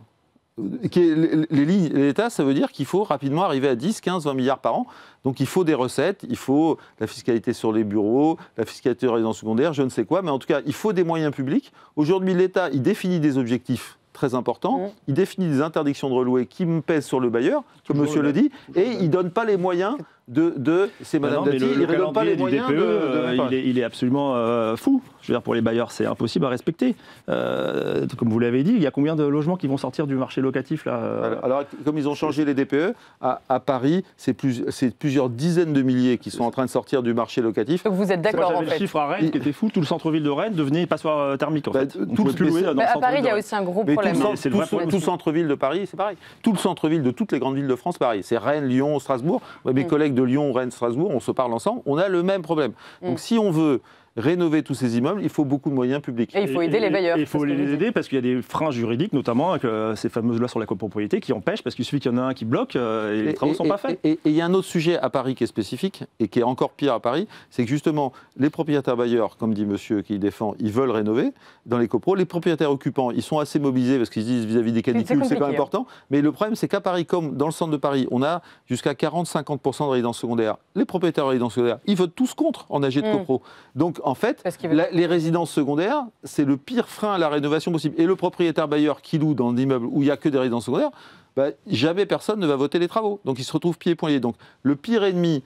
l'État, ça veut dire qu'il faut rapidement arriver à 10, 15, 20 milliards par an. Donc il faut des recettes, il faut la fiscalité sur les bureaux, la fiscalité de résidence secondaire, je ne sais quoi, mais en tout cas, il faut des moyens publics. Aujourd'hui, l'État, il définit des objectifs très importants, il définit des interdictions de relouer qui me pèsent sur le bailleur, comme monsieur le dit, et il ne donne pas les moyens c'est Madame Dati, il ne donne pas les moyens il est absolument fou. Je veux dire, pour les bailleurs, c'est impossible à respecter. Comme vous l'avez dit, il y a combien de logements qui vont sortir du marché locatif là Alors, comme ils ont changé les DPE, à Paris, c'est plusieurs dizaines de milliers qui sont en train de sortir du marché locatif. Donc vous êtes d'accord en fait. J'avais le chiffre à Rennes qui était fou, tout le centre-ville de Rennes devenait passoire thermique en fait. Tout à Paris, il y a aussi un gros problème. Tout le centre-ville de Paris, c'est pareil. Tout le centre-ville de toutes les grandes villes de France, pareil. C'est Rennes, Lyon, Strasbourg. Mes collègues de Lyon, Rennes, Strasbourg, on se parle ensemble, on a le même problème. Donc si on veut rénover tous ces immeubles, il faut beaucoup de moyens publics. Et il faut aider les bailleurs. Il faut les aider parce qu'il y a des freins juridiques, notamment avec ces fameuses lois sur la copropriété, qui empêchent, parce qu'il suffit qu'il y en a un qui bloque et les travaux ne sont pas faits. Et il y a un autre sujet à Paris qui est spécifique et qui est encore pire à Paris, c'est que justement, les propriétaires bailleurs, comme dit monsieur qui défend, ils veulent rénover dans les copros. Les propriétaires occupants, ils sont assez mobilisés parce qu'ils se disent vis-à-vis des canicules, c'est quand même important. Mais le problème, c'est qu'à Paris, comme dans le centre de Paris, on a jusqu'à 40-50% de résidences secondaires. Les propriétaires de résidences secondaires, ils votent tous contre en AG de copro. Donc, en fait, les résidences secondaires, c'est le pire frein à la rénovation possible. Et le propriétaire bailleur qui loue dans l'immeuble où il n'y a que des résidences secondaires, jamais personne ne va voter les travaux. Donc, il se retrouve pieds et poings liés. Donc, le pire ennemi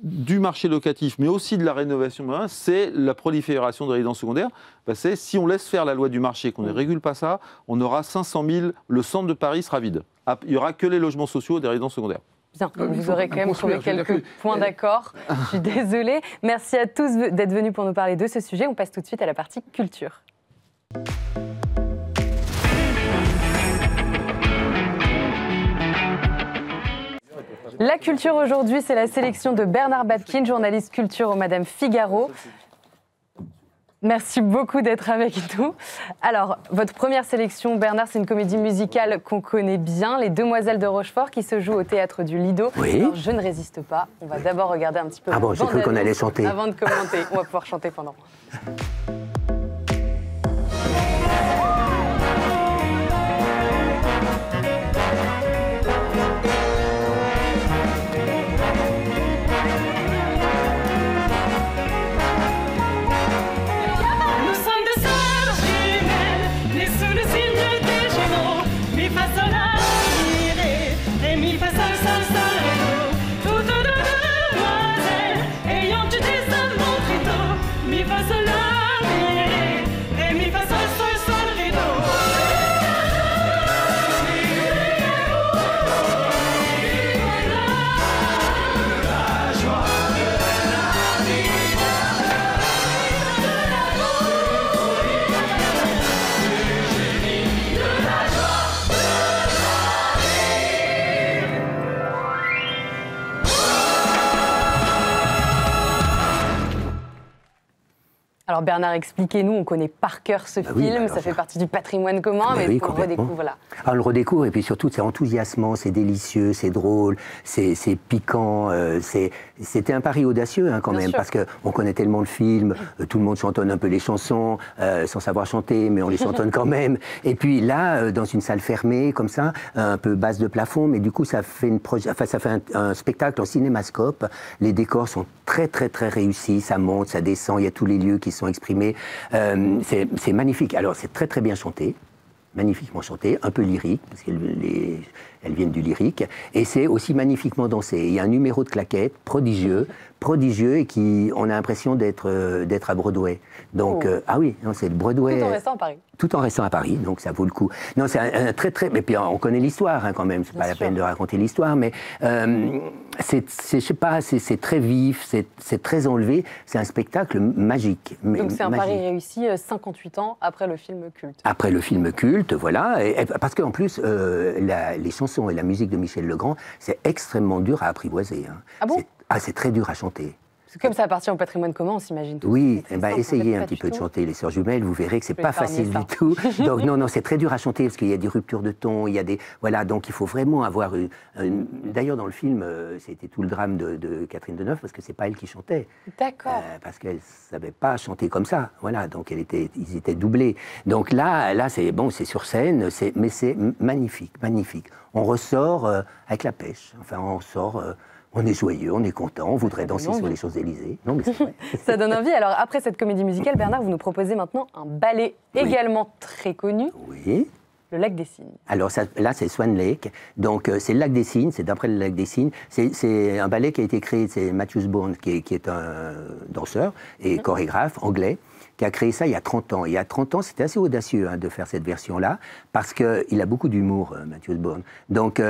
du marché locatif, mais aussi de la rénovation, c'est la prolifération de résidences secondaires. C'est si on laisse faire la loi du marché, qu'on ne régule pas ça, on aura 500 000, le centre de Paris sera vide. Il n'y aura que les logements sociaux et des résidences secondaires. Bien, vous aurez quand même trouvé quelques points d'accord. Je suis désolée. Merci à tous d'être venus pour nous parler de ce sujet. On passe tout de suite à la partie culture. La culture aujourd'hui, c'est la sélection de Bernard Babkin, journaliste culture au Madame Figaro. Merci beaucoup d'être avec nous. Alors, votre première sélection, Bernard, c'est une comédie musicale qu'on connaît bien, Les Demoiselles de Rochefort, qui se joue au Théâtre du Lido. Oui. Alors, je ne résiste pas. On va d'abord regarder un petit peu. Ah bon, j'ai cru qu'on allait chanter. Avant de commenter, on va pouvoir chanter pendant. Alors Bernard, expliquez-nous, on connaît par cœur ce film, ça fait partie du patrimoine commun, mais on redécouvre, voilà. On le redécouvre et puis surtout c'est enthousiasmant, c'est délicieux, c'est drôle, c'est piquant, c'était un pari audacieux quand même, parce qu'on connaît tellement le film, tout le monde chantonne un peu les chansons, sans savoir chanter, mais on les chantonne quand même. Et puis là, dans une salle fermée, comme ça, un peu basse de plafond, mais du coup ça fait, un spectacle en cinémascope, les décors sont très très très réussis, ça monte, ça descend, il y a tous les lieux qui sont exprimés. C'est magnifique. Alors, c'est très, très bien chanté, magnifiquement chanté, un peu lyrique, parce qu'elles viennent du lyrique, et c'est aussi magnifiquement dansé. Il y a un numéro de claquettes prodigieux, et on a l'impression d'être à Broadway. Donc, ah oui, c'est le Broadway. Tout en restant à Paris. Tout en restant à Paris, donc ça vaut le coup. Non, c'est un très, très... Mais puis, on connaît l'histoire, quand même, c'est pas la peine de raconter l'histoire, mais je sais pas, c'est très vif, c'est très enlevé, c'est un spectacle magique. Donc c'est un pari réussi 58 ans après le film culte. Après le film culte, voilà, parce qu'en plus, les chansons et la musique de Michel Legrand, c'est extrêmement dur à apprivoiser. Ah bon ? C'est très dur à chanter. Comme ça appartient au patrimoine commun, on s'imagine tout. Oui, essayez un petit peu de chanter les Sœurs Jumelles, vous verrez que c'est pas facile du tout. Donc non, c'est très dur à chanter parce qu'il y a des ruptures de ton, il y a des... Voilà, donc il faut vraiment avoir D'ailleurs, dans le film, c'était tout le drame de Catherine Deneuve parce que c'est pas elle qui chantait. D'accord. Parce qu'elle savait pas chanter comme ça. Voilà, donc ils étaient doublés. Donc là c'est bon, c'est sur scène, mais c'est magnifique, magnifique. On ressort avec la pêche. Enfin, on sort... on est joyeux, on est content, on voudrait danser sur les Champs-Élysées. Non, mais c'est vrai. Ça donne envie. Alors, après cette comédie musicale, Bernard, vous nous proposez maintenant un ballet également très connu. Oui. Le Lac des Cygnes. Alors là, c'est Swan Lake. Donc, c'est le Lac des Cygnes, c'est d'après le Lac des Cygnes. C'est un ballet qui a été créé, c'est Matthew Bourne, qui est un danseur et chorégraphe anglais, qui a créé ça il y a 30 ans. Et il y a 30 ans, c'était assez audacieux de faire cette version-là, parce qu'il a beaucoup d'humour, Matthew Bourne. Donc,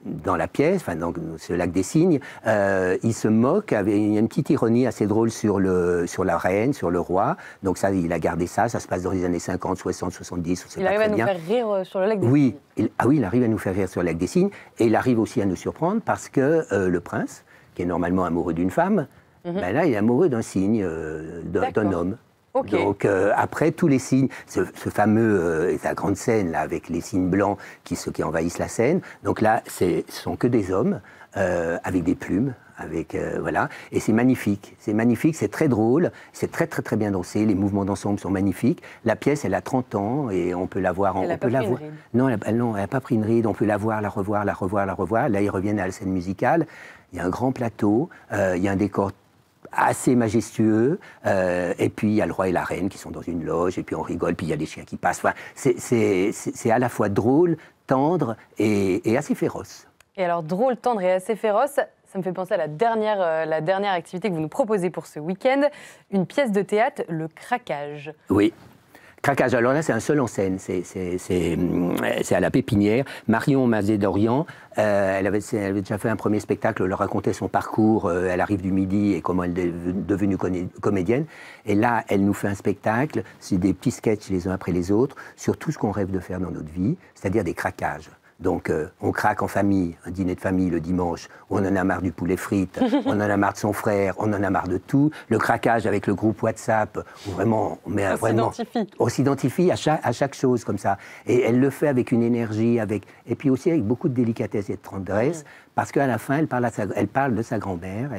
dans la pièce, donc ce Lac des Cygnes, il se moque, il y a une petite ironie assez drôle sur la reine, sur le roi. Donc ça, il a gardé ça, ça se passe dans les années 50, 60, 70, on sait pas très bien. Il arrive à nous faire rire sur le Lac des Cygnes. Oui, il arrive à nous faire rire sur le Lac des Cygnes, et il arrive aussi à nous surprendre, parce que le prince, qui est normalement amoureux d'une femme, Ben là, il est amoureux d'un cygne, d'un homme. Okay. Donc après, tous les signes, ce fameux, sa grande scène là, avec les signes blancs qui envahissent la scène, donc là, ce sont que des hommes avec des plumes. Voilà. Et c'est magnifique, c'est très drôle, c'est très très très bien dansé, les mouvements d'ensemble sont magnifiques. La pièce, elle a 30 ans et on peut la voir. Elle n'a pas pris une ride. Non, elle n'a pas pris une ride, on peut la voir, la revoir. Là, ils reviennent à la scène musicale, il y a un grand plateau, il y a un décor assez majestueux, et puis il y a le roi et la reine qui sont dans une loge, et puis on rigole, puis il y a les chiens qui passent. Enfin, c'est à la fois drôle, tendre et assez féroce. Et alors, drôle, tendre et assez féroce, ça me fait penser à la dernière activité que vous nous proposez pour ce week-end, une pièce de théâtre, Le Craquage. Oui. Craquage, alors là c'est un seul en scène, c'est à la Pépinière. Marion Mazet-Dorian, elle avait déjà fait un premier spectacle, elle racontait son parcours, elle arrive du Midi et comment elle est devenue comédienne. Et là, elle nous fait un spectacle, c'est des petits sketchs les uns après les autres, sur tout ce qu'on rêve de faire dans notre vie, c'est-à-dire des craquages. Donc, on craque en famille, un dîner de famille le dimanche, où on en a marre du poulet frites, on en a marre de son frère, on en a marre de tout. Le craquage avec le groupe WhatsApp, où vraiment, on s'identifie à chaque chose comme ça. Et elle le fait avec une énergie, et puis aussi avec beaucoup de délicatesse et de tendresse, parce qu'à la fin, elle parle de sa grand-mère,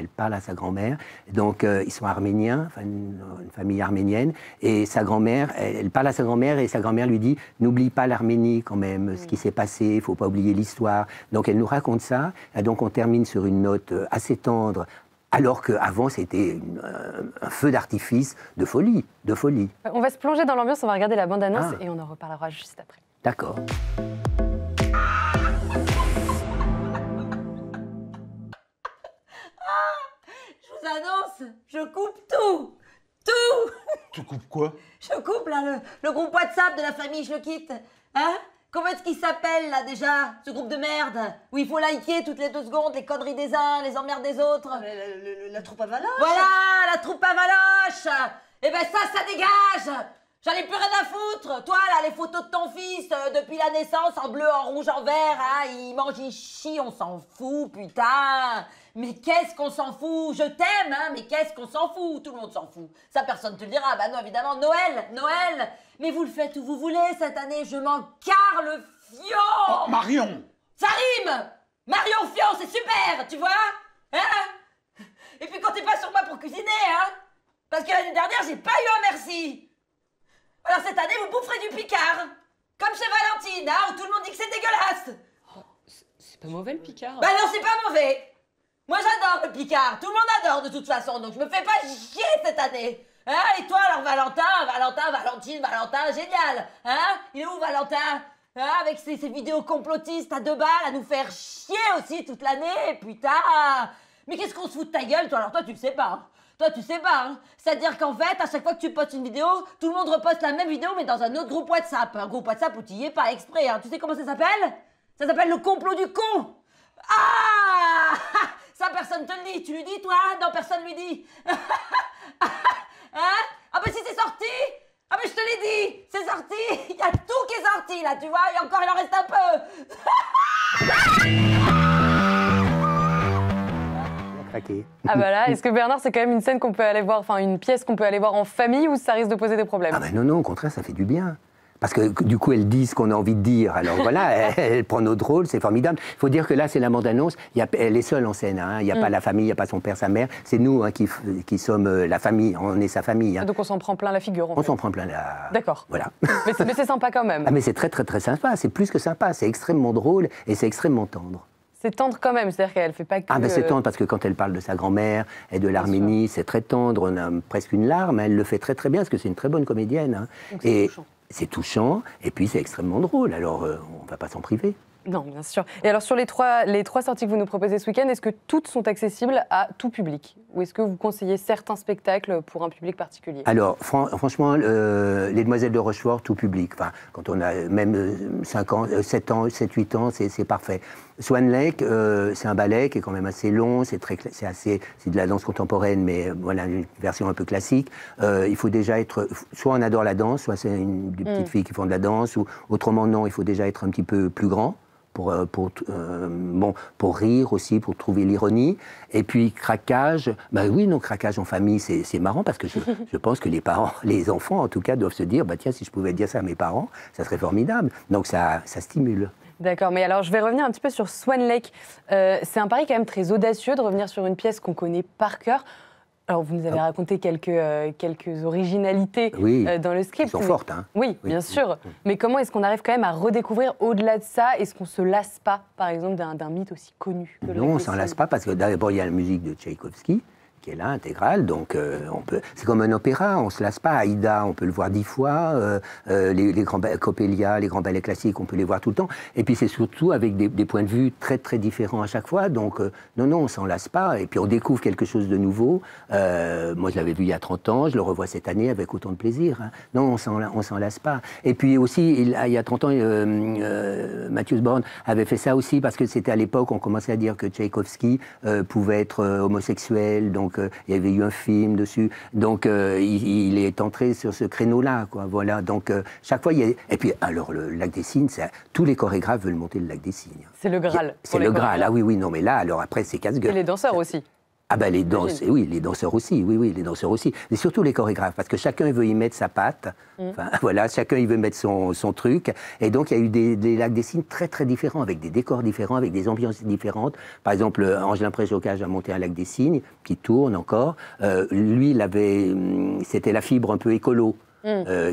Donc, ils sont arméniens, enfin, une famille arménienne, et sa grand-mère, elle parle à sa grand-mère, et sa grand-mère lui dit « N'oublie pas l'Arménie quand même, ce qui s'est passé, il ne faut pas oublier l'histoire. » Donc, elle nous raconte ça, et donc on termine sur une note assez tendre, alors qu'avant, c'était un feu d'artifice de folie. On va se plonger dans l'ambiance, on va regarder la bande-annonce, et on en reparlera juste après. D'accord. Je vous annonce, je coupe tout. Tout. Tu coupes quoi? Je coupe là le groupe WhatsApp de la famille, je le quitte. Hein? Comment est-ce qu'il s'appelle là déjà, ce groupe de merde? Où il faut liker toutes les 2 secondes les conneries des uns, les emmerdes des autres. La troupe à Valoche. Voilà, la troupe à Valoche. Eh ben ça dégage. J'en ai plus rien à foutre. Toi là, les photos de ton fils depuis la naissance, en bleu, en rouge, en vert, hein, il mange, il chie, on s'en fout, putain. Mais qu'est-ce qu'on s'en fout? Je t'aime, hein, mais qu'est-ce qu'on s'en fout? Tout le monde s'en fout. Ça, personne te le dira. Bah non, évidemment, Noël. Mais vous le faites où vous voulez cette année, je m'en carre le fion. Oh, Marion. Ça rime. Marion Fion, c'est super, tu vois? Hein? Et puis quand t'es pas sur moi pour cuisiner, hein? Parce que l'année dernière, j'ai pas eu un merci. Alors cette année, vous boufferez du Picard. Comme chez Valentine, hein, où tout le monde dit que c'est dégueulasse. Oh, c'est pas mauvais le Picard. Bah non, c'est pas mauvais. Moi j'adore le Picard, tout le monde adore de toute façon, donc je me fais pas chier cette année. Hein? Et toi alors Valentin, génial. Hein? Il est où Valentin? Hein? Avec ses vidéos complotistes à 2 balles à nous faire chier aussi toute l'année, putain. Mais qu'est-ce qu'on se fout de ta gueule toi? Alors toi tu le sais pas, hein? Toi tu sais pas, hein? C'est-à-dire qu'en fait, à chaque fois que tu postes une vidéo, tout le monde reposte la même vidéo mais dans un autre groupe WhatsApp. Un groupe WhatsApp où tu y es pas exprès, hein? Tu sais comment ça s'appelle? Ça s'appelle le complot du con. Ah! Ça, personne te le dit. Tu lui dis, toi? Non, personne lui dit. Hein? Ah ben si c'est sorti. Ah ben je te l'ai dit. C'est sorti. Il y a tout qui est sorti, là, tu vois. Et encore, il en reste un peu. Craqué. Ah bah là, est-ce que Bernard, c'est quand même une scène qu'on peut aller voir, enfin une pièce qu'on peut aller voir en famille ou ça risque de poser des problèmes? Ah ben non, au contraire, ça fait du bien. Parce que du coup, elle dit ce qu'on a envie de dire. Alors voilà, elle prend notre rôle, c'est formidable. Il faut dire que là, c'est la bande-annonce. Elle est seule en scène. Hein. Il n'y a pas la famille, il n'y a pas son père, sa mère. C'est nous hein, qui sommes la famille. On est sa famille. Hein. Donc on s'en prend plein la figure. On s'en prend plein la. D'accord. Voilà. Mais c'est sympa quand même. Ah, mais c'est très, très, très sympa. C'est plus que sympa. C'est extrêmement drôle et c'est extrêmement tendre. C'est tendre quand même, c'est-à-dire qu'elle ne fait pas que... Ah ben c'est tendre parce que quand elle parle de sa grand-mère et de l'Arménie, c'est très tendre, on a presque une larme, elle le fait très très bien parce que c'est une très bonne comédienne. Hein. Donc c'est touchant. C'est touchant et puis c'est extrêmement drôle, alors on ne va pas s'en priver. Non, bien sûr. Et alors sur les trois sorties que vous nous proposez ce week-end, est-ce que toutes sont accessibles à tout public? Ou est-ce que vous conseillez certains spectacles pour un public particulier? Alors franchement, Les Demoiselles de Rochefort, tout public. Enfin, quand on a même 5 ans, 7 ans, 7, 8 ans, c'est parfait. Swan Lake, c'est un ballet qui est quand même assez long, c'est de la danse contemporaine, mais voilà, une version un peu classique. Il faut déjà être, soit on adore la danse, soit c'est des petites filles qui font de la danse, ou autrement non, il faut déjà être un petit peu plus grand pour rire aussi, pour trouver l'ironie. Et puis craquage, oui, non, craquage en famille, c'est marrant parce que je pense que les parents, les enfants en tout cas, doivent se dire, tiens, si je pouvais dire ça à mes parents, ça serait formidable. Donc ça stimule. D'accord, mais alors je vais revenir un petit peu sur Swan Lake. C'est un pari quand même très audacieux de revenir sur une pièce qu'on connaît par cœur. Alors vous nous avez raconté quelques originalités dans le script. Elles sont fortes, hein. Oui, bien sûr. Mais comment est-ce qu'on arrive quand même à redécouvrir au-delà de ça? Est-ce qu'on ne se lasse pas, par exemple, d'un mythe aussi connu que Non, on ne s'en lasse pas parce que d'abord il y a la musique de Tchaïkovski, qui est là, intégrale, donc c'est comme un opéra, on ne se lasse pas. Aïda, on peut le voir 10 fois, les grands Coppelia, les grands ballets classiques, on peut les voir tout le temps, et puis c'est surtout avec des points de vue très très différents à chaque fois, donc non, on ne s'en lasse pas, et puis on découvre quelque chose de nouveau. Moi je l'avais vu il y a 30 ans, je le revois cette année avec autant de plaisir, hein. Non, on s'en lasse pas. Et puis aussi, il y a 30 ans, Mathieu Born avait fait ça aussi, parce que c'était à l'époque, on commençait à dire que Tchaïkovski pouvait être homosexuel, donc il y avait eu un film dessus, donc il est entré sur ce créneau-là, quoi. Voilà. Donc chaque fois, il y a... Et puis alors le Lac des Cygnes, tous les chorégraphes veulent monter le Lac des Cygnes. C'est le Graal. C'est le Graal. Ah oui, non, mais là, alors après, c'est casse-gueule. Et les danseurs aussi. Ah ben les danses, oui, les danseurs aussi, les danseurs aussi. Mais surtout les chorégraphes, parce que chacun veut y mettre sa patte. Enfin, voilà, chacun il veut mettre son truc. Et donc il y a eu des Lacs des Cygnes très très différents, avec des décors différents, avec des ambiances différentes. Par exemple, Angelin Préjocage a monté un Lac des Cygnes qui tourne encore. Lui, c'était la fibre un peu écolo.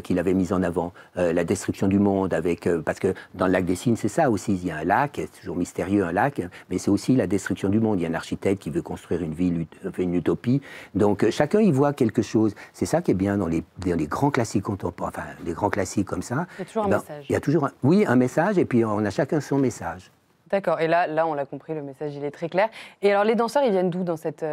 Qu'il avait mise en avant, la destruction du monde, parce que dans le Lac des Cygnes, c'est ça aussi, il y a un lac, c'est toujours mystérieux un lac, mais c'est aussi la destruction du monde. Il y a un architecte qui veut construire une ville, une utopie, donc chacun y voit quelque chose. C'est ça qui est bien dans les grands classiques contemporains, enfin les grands classiques comme ça. Il y a toujours un message. Il y a toujours un message, et puis on a chacun son message. D'accord, et là, on l'a compris, le message, il est très clair. Et alors, les danseurs, ils viennent d'où dans cette...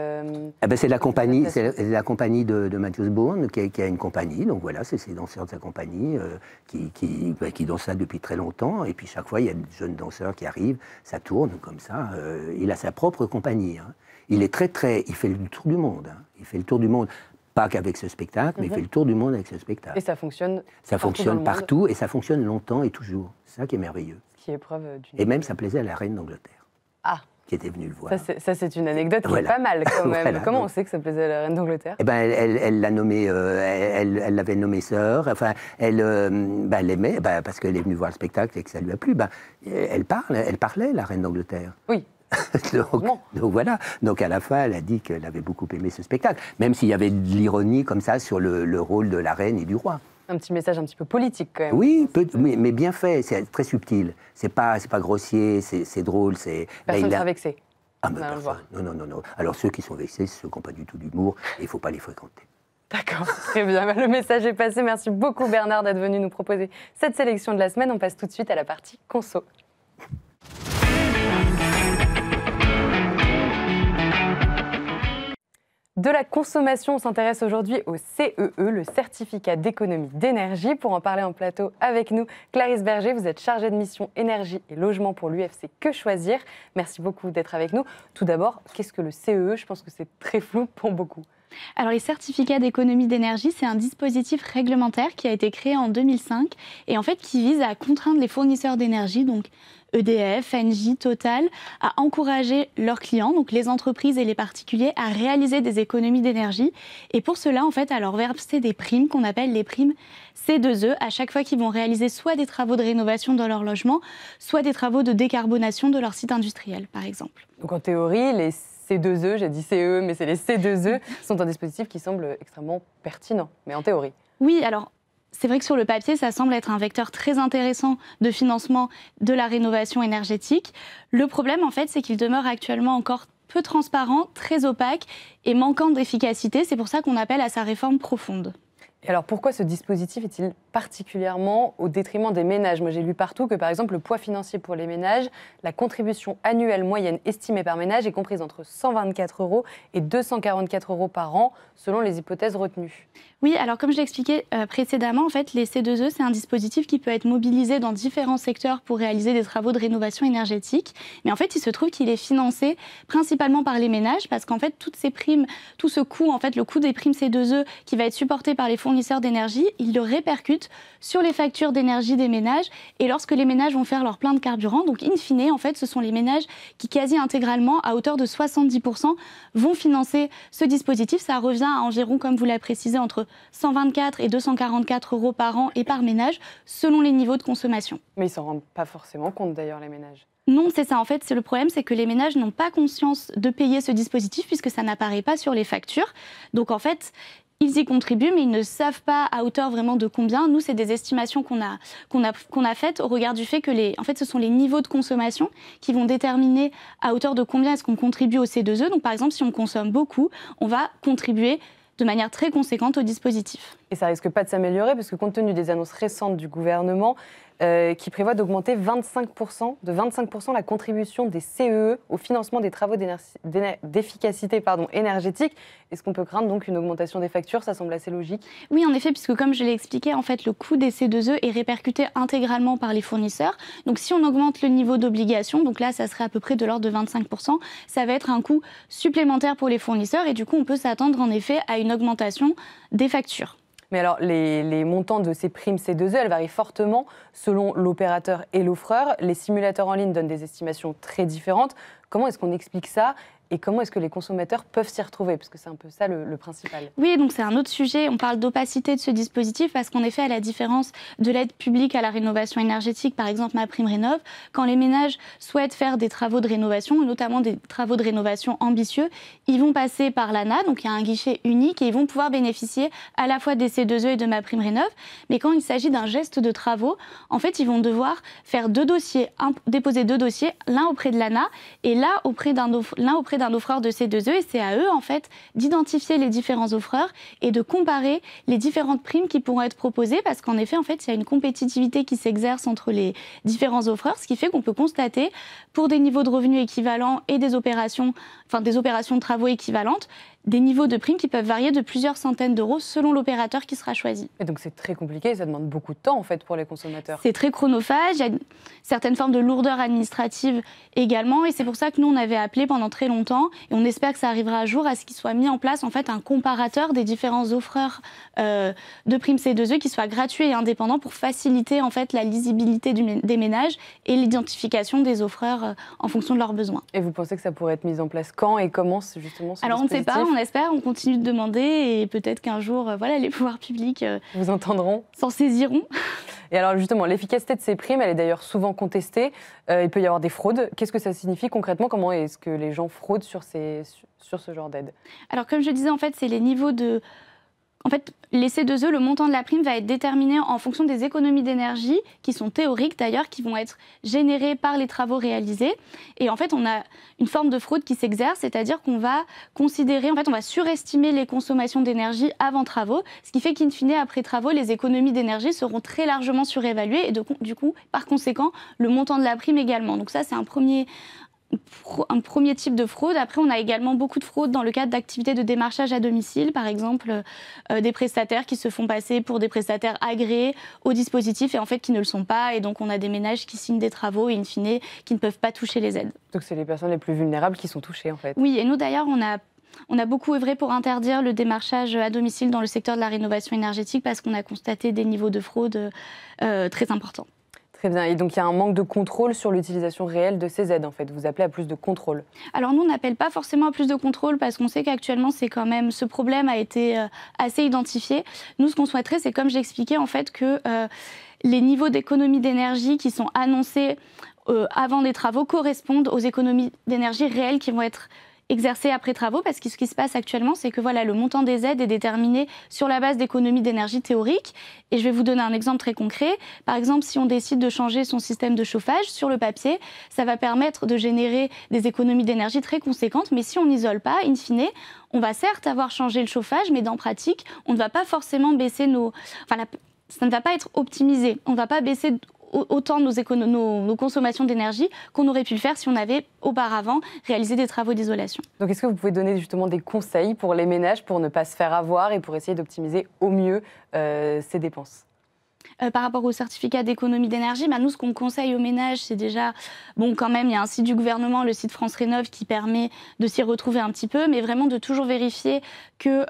c'est la compagnie de Mathieu Bourne, qui a une compagnie, donc voilà, c'est ces danseurs de sa compagnie qui dansent ça depuis très longtemps, et puis chaque fois, il y a des jeunes danseurs qui arrivent, ça tourne comme ça, il a sa propre compagnie, hein. Il est il fait le tour du monde, hein. Il fait le tour du monde. Pas qu'avec ce spectacle, mais il fait le tour du monde avec ce spectacle. Et ça fonctionne Ça fonctionne partout, et ça fonctionne longtemps et toujours. C'est ça qui est merveilleux. Qui est preuve et même, ça plaisait à la reine d'Angleterre. Ah. Qui était venue le voir. Ça, c'est une anecdote qui est pas mal, quand même. Voilà, comment on sait que ça plaisait à la reine d'Angleterre? Elle l'a nommée, elle l'avait nommée sœur. Enfin, elle l'aimait, parce qu'elle est venue voir le spectacle et que ça lui a plu. Elle parlait, la reine d'Angleterre. Oui. donc voilà. Donc à la fin, elle a dit qu'elle avait beaucoup aimé ce spectacle, même s'il y avait de l'ironie comme ça sur le rôle de la reine et du roi. Un petit message un petit peu politique quand même. Oui, mais bien fait, c'est très subtil. C'est pas grossier, c'est drôle. Personne ne sera vexé. Ah, mais personne. Non. Alors ceux qui sont vexés, c'est ceux qui n'ont pas du tout d'humour, et il ne faut pas les fréquenter. D'accord, très bien. Le message est passé. Merci beaucoup Bernard d'être venu nous proposer cette sélection de la semaine. On passe tout de suite à la partie conso. De la consommation, on s'intéresse aujourd'hui au CEE, le certificat d'économie d'énergie. Pour en parler en plateau avec nous, Clarisse Berger, vous êtes chargée de mission énergie et logement pour l'UFC Que Choisir. Merci beaucoup d'être avec nous. Tout d'abord, qu'est-ce que le CEE? Je pense que c'est très flou pour beaucoup. Alors les certificats d'économie d'énergie, c'est un dispositif réglementaire qui a été créé en 2005 et en fait qui vise à contraindre les fournisseurs d'énergie, donc EDF, Engie, Total, à encourager leurs clients, donc les entreprises et les particuliers, à réaliser des économies d'énergie. Et pour cela, en fait, à leur verser des primes qu'on appelle les primes C2E à chaque fois qu'ils vont réaliser soit des travaux de rénovation dans leur logement, soit des travaux de décarbonation de leur site industriel, par exemple. Donc en théorie, les C2E, j'ai dit CE, mais c'est les C2E, sont un dispositif qui semble extrêmement pertinent, mais en théorie. Oui, alors c'est vrai que sur le papier, ça semble être un vecteur très intéressant de financement de la rénovation énergétique. Le problème, en fait, c'est qu'il demeure actuellement encore peu transparent, très opaque et manquant d'efficacité. C'est pour ça qu'on appelle à sa réforme profonde. Et alors pourquoi ce dispositif est-il particulièrement au détriment des ménages? Moi j'ai lu partout que par exemple le poids financier pour les ménages, la contribution annuelle moyenne estimée par ménage est comprise entre 124 € et 244 € par an selon les hypothèses retenues. Oui, alors comme je l'expliquais précédemment, en fait, les C2E, c'est un dispositif qui peut être mobilisé dans différents secteurs pour réaliser des travaux de rénovation énergétique. Mais en fait, il se trouve qu'il est financé principalement par les ménages parce qu'en fait, toutes ces primes, tout ce coût, en fait, le coût des primes C2E qui va être supporté par les fournisseurs d'énergie, il le répercute répercute sur les factures d'énergie des ménages et lorsque les ménages vont faire leur plein de carburant. Donc, in fine, en fait, ce sont les ménages qui, quasi intégralement, à hauteur de 70%, vont financer ce dispositif. Ça revient à environ, comme vous l'avez précisé, entre 124 et 244 € par an et par ménage, selon les niveaux de consommation. Mais ils ne s'en rendent pas forcément compte, d'ailleurs, les ménages. Non, c'est ça. En fait, c'est le problème, c'est que les ménages n'ont pas conscience de payer ce dispositif puisque ça n'apparaît pas sur les factures. Donc, en fait, ils y contribuent, mais ils ne savent pas à hauteur vraiment de combien. Nous, c'est des estimations qu'on a faites au regard du fait que en fait, ce sont les niveaux de consommation qui vont déterminer à hauteur de combien est-ce qu'on contribue au C2E. Donc, par exemple, si on consomme beaucoup, on va contribuer de manière très conséquente au dispositif. Et ça risque pas de s'améliorer parce que compte tenu des annonces récentes du gouvernement qui prévoit d'augmenter de 25% la contribution des CEE au financement des travaux d'efficacité énergétique, est-ce qu'on peut craindre donc une augmentation des factures? Ça semble assez logique. Oui, en effet, puisque comme je l'ai expliqué, en fait, le coût des C2E est répercuté intégralement par les fournisseurs. Donc si on augmente le niveau d'obligation, donc là, ça serait à peu près de l'ordre de 25%, ça va être un coût supplémentaire pour les fournisseurs et du coup, on peut s'attendre en effet à une augmentation des factures. Mais alors, les montants de ces primes C2E, elles varient fortement selon l'opérateur et l'offreur. Les simulateurs en ligne donnent des estimations très différentes. Comment est-ce qu'on explique ça et comment est-ce que les consommateurs peuvent s'y retrouver? Parce que c'est un peu ça le principal. Oui, donc c'est un autre sujet. On parle d'opacité de ce dispositif parce qu'en effet, à la différence de l'aide publique à la rénovation énergétique, par exemple MaPrimeRénov', quand les ménages souhaitent faire des travaux de rénovation, notamment des travaux de rénovation ambitieux, ils vont passer par l'ANA, donc il y a un guichet unique et ils vont pouvoir bénéficier à la fois des C2E et de MaPrimeRénov'. Mais quand il s'agit d'un geste de travaux, en fait, ils vont devoir faire déposer deux dossiers, l'un auprès de l'ANA et l'un auprès d'un offreur de C2E, et c'est à eux en fait d'identifier les différents offreurs et de comparer les différentes primes qui pourront être proposées parce qu'en effet en fait il y a une compétitivité qui s'exerce entre les différents offreurs, ce qui fait qu'on peut constater pour des niveaux de revenus équivalents et des opérations de travaux équivalentes, des niveaux de primes qui peuvent varier de plusieurs centaines d'euros selon l'opérateur qui sera choisi. Et donc c'est très compliqué, ça demande beaucoup de temps en fait pour les consommateurs. C'est très chronophage, il y a certaines formes de lourdeur administrative également et c'est pour ça que nous on avait appelé pendant très longtemps et on espère que ça arrivera un jour à ce qu'il soit mis en place en fait un comparateur des différents offreurs de primes C2E qui soit gratuit et indépendant pour faciliter en fait la lisibilité des ménages et l'identification des offreurs en fonction de leurs besoins. Et vous pensez que ça pourrait être mis en place quand et comment justement ce Alors on ne sait pas, on espère, on continue de demander et peut-être qu'un jour, les pouvoirs publics vous entendront, s'en saisiront. Et alors justement, l'efficacité de ces primes, elle est d'ailleurs souvent contestée. Il peut y avoir des fraudes. Qu'est-ce que ça signifie concrètement? Comment est-ce que les gens fraudent sur ce genre d'aide? Alors comme je disais, en fait, c'est les niveaux de... En fait, les C2E, le montant de la prime va être déterminé en fonction des économies d'énergie, qui sont théoriques d'ailleurs, qui vont être générées par les travaux réalisés. Et en fait, on a une forme de fraude qui s'exerce, c'est-à-dire qu'on va considérer, en fait, on va surestimer les consommations d'énergie avant travaux, ce qui fait qu'in fine, après travaux, les économies d'énergie seront très largement surévaluées et du coup, par conséquent, le montant de la prime également. Donc ça, c'est un premier type de fraude. Après, on a également beaucoup de fraude dans le cadre d'activités de démarchage à domicile, par exemple des prestataires qui se font passer pour des prestataires agréés au dispositif et en fait qui ne le sont pas. Et donc, on a des ménages qui signent des travaux et in fine, qui ne peuvent pas toucher les aides. Donc, c'est les personnes les plus vulnérables qui sont touchées, en fait. Oui, et nous, d'ailleurs, on a beaucoup œuvré pour interdire le démarchage à domicile dans le secteur de la rénovation énergétique parce qu'on a constaté des niveaux de fraude très importants. Très bien. Et donc, il y a un manque de contrôle sur l'utilisation réelle de ces aides, en fait. Vous appelez à plus de contrôle. Alors, nous, on n'appelle pas forcément à plus de contrôle parce qu'on sait qu'actuellement, c'est quand même... Ce problème a été assez identifié. Nous, ce qu'on souhaiterait, c'est, comme j'expliquais, en fait, que les niveaux d'économie d'énergie qui sont annoncés avant des travaux correspondent aux économies d'énergie réelles qui vont être exercées après travaux, parce que ce qui se passe actuellement, c'est que le montant des aides est déterminé sur la base d'économies d'énergie théoriques. Et je vais vous donner un exemple très concret. Par exemple, si on décide de changer son système de chauffage, sur le papier, ça va permettre de générer des économies d'énergie très conséquentes. Mais si on n'isole pas, in fine, on va certes avoir changé le chauffage, mais dans pratique, on ne va pas forcément baisser ça ne va pas être optimisé. On ne va pas baisser autant nos consommations d'énergie qu'on aurait pu le faire si on avait auparavant réalisé des travaux d'isolation. Donc est-ce que vous pouvez donner justement des conseils pour les ménages pour ne pas se faire avoir et pour essayer d'optimiser au mieux ces dépenses? par rapport au certificat d'économie d'énergie, nous, ce qu'on conseille aux ménages, c'est déjà, bon, quand même, il y a un site du gouvernement, le site France Rénov, qui permet de s'y retrouver un petit peu, mais vraiment de toujours vérifier que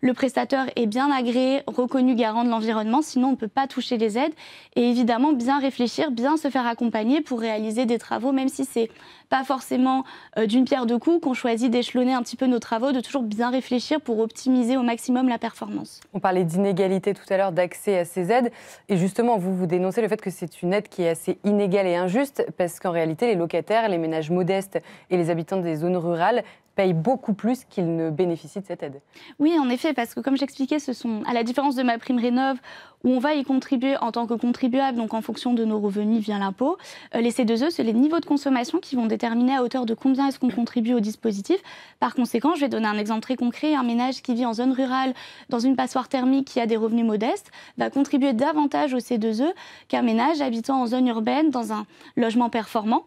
le prestataire est bien agréé, reconnu garant de l'environnement, sinon on ne peut pas toucher les aides. Et évidemment, bien réfléchir, bien se faire accompagner pour réaliser des travaux, même si c'est pas forcément d'une pierre deux coups, qu'on choisit d'échelonner un petit peu nos travaux, de toujours bien réfléchir pour optimiser au maximum la performance. On parlait d'inégalité tout à l'heure, d'accès à ces aides. Et justement, vous dénoncez le fait que c'est une aide qui est assez inégale et injuste, parce qu'en réalité, les locataires, les ménages modestes et les habitants des zones rurales payent beaucoup plus qu'ils ne bénéficient de cette aide. Oui, en effet, parce que comme j'expliquais, ce sont, à la différence de MaPrimeRénov', où on va y contribuer en tant que contribuable, donc en fonction de nos revenus via l'impôt, les C2E, c'est les niveaux de consommation qui vont déterminer à hauteur de combien est-ce qu'on contribue au dispositif. Par conséquent, je vais donner un exemple très concret, un ménage qui vit en zone rurale, dans une passoire thermique qui a des revenus modestes, va contribuer davantage au C2E qu'un ménage habitant en zone urbaine, dans un logement performant.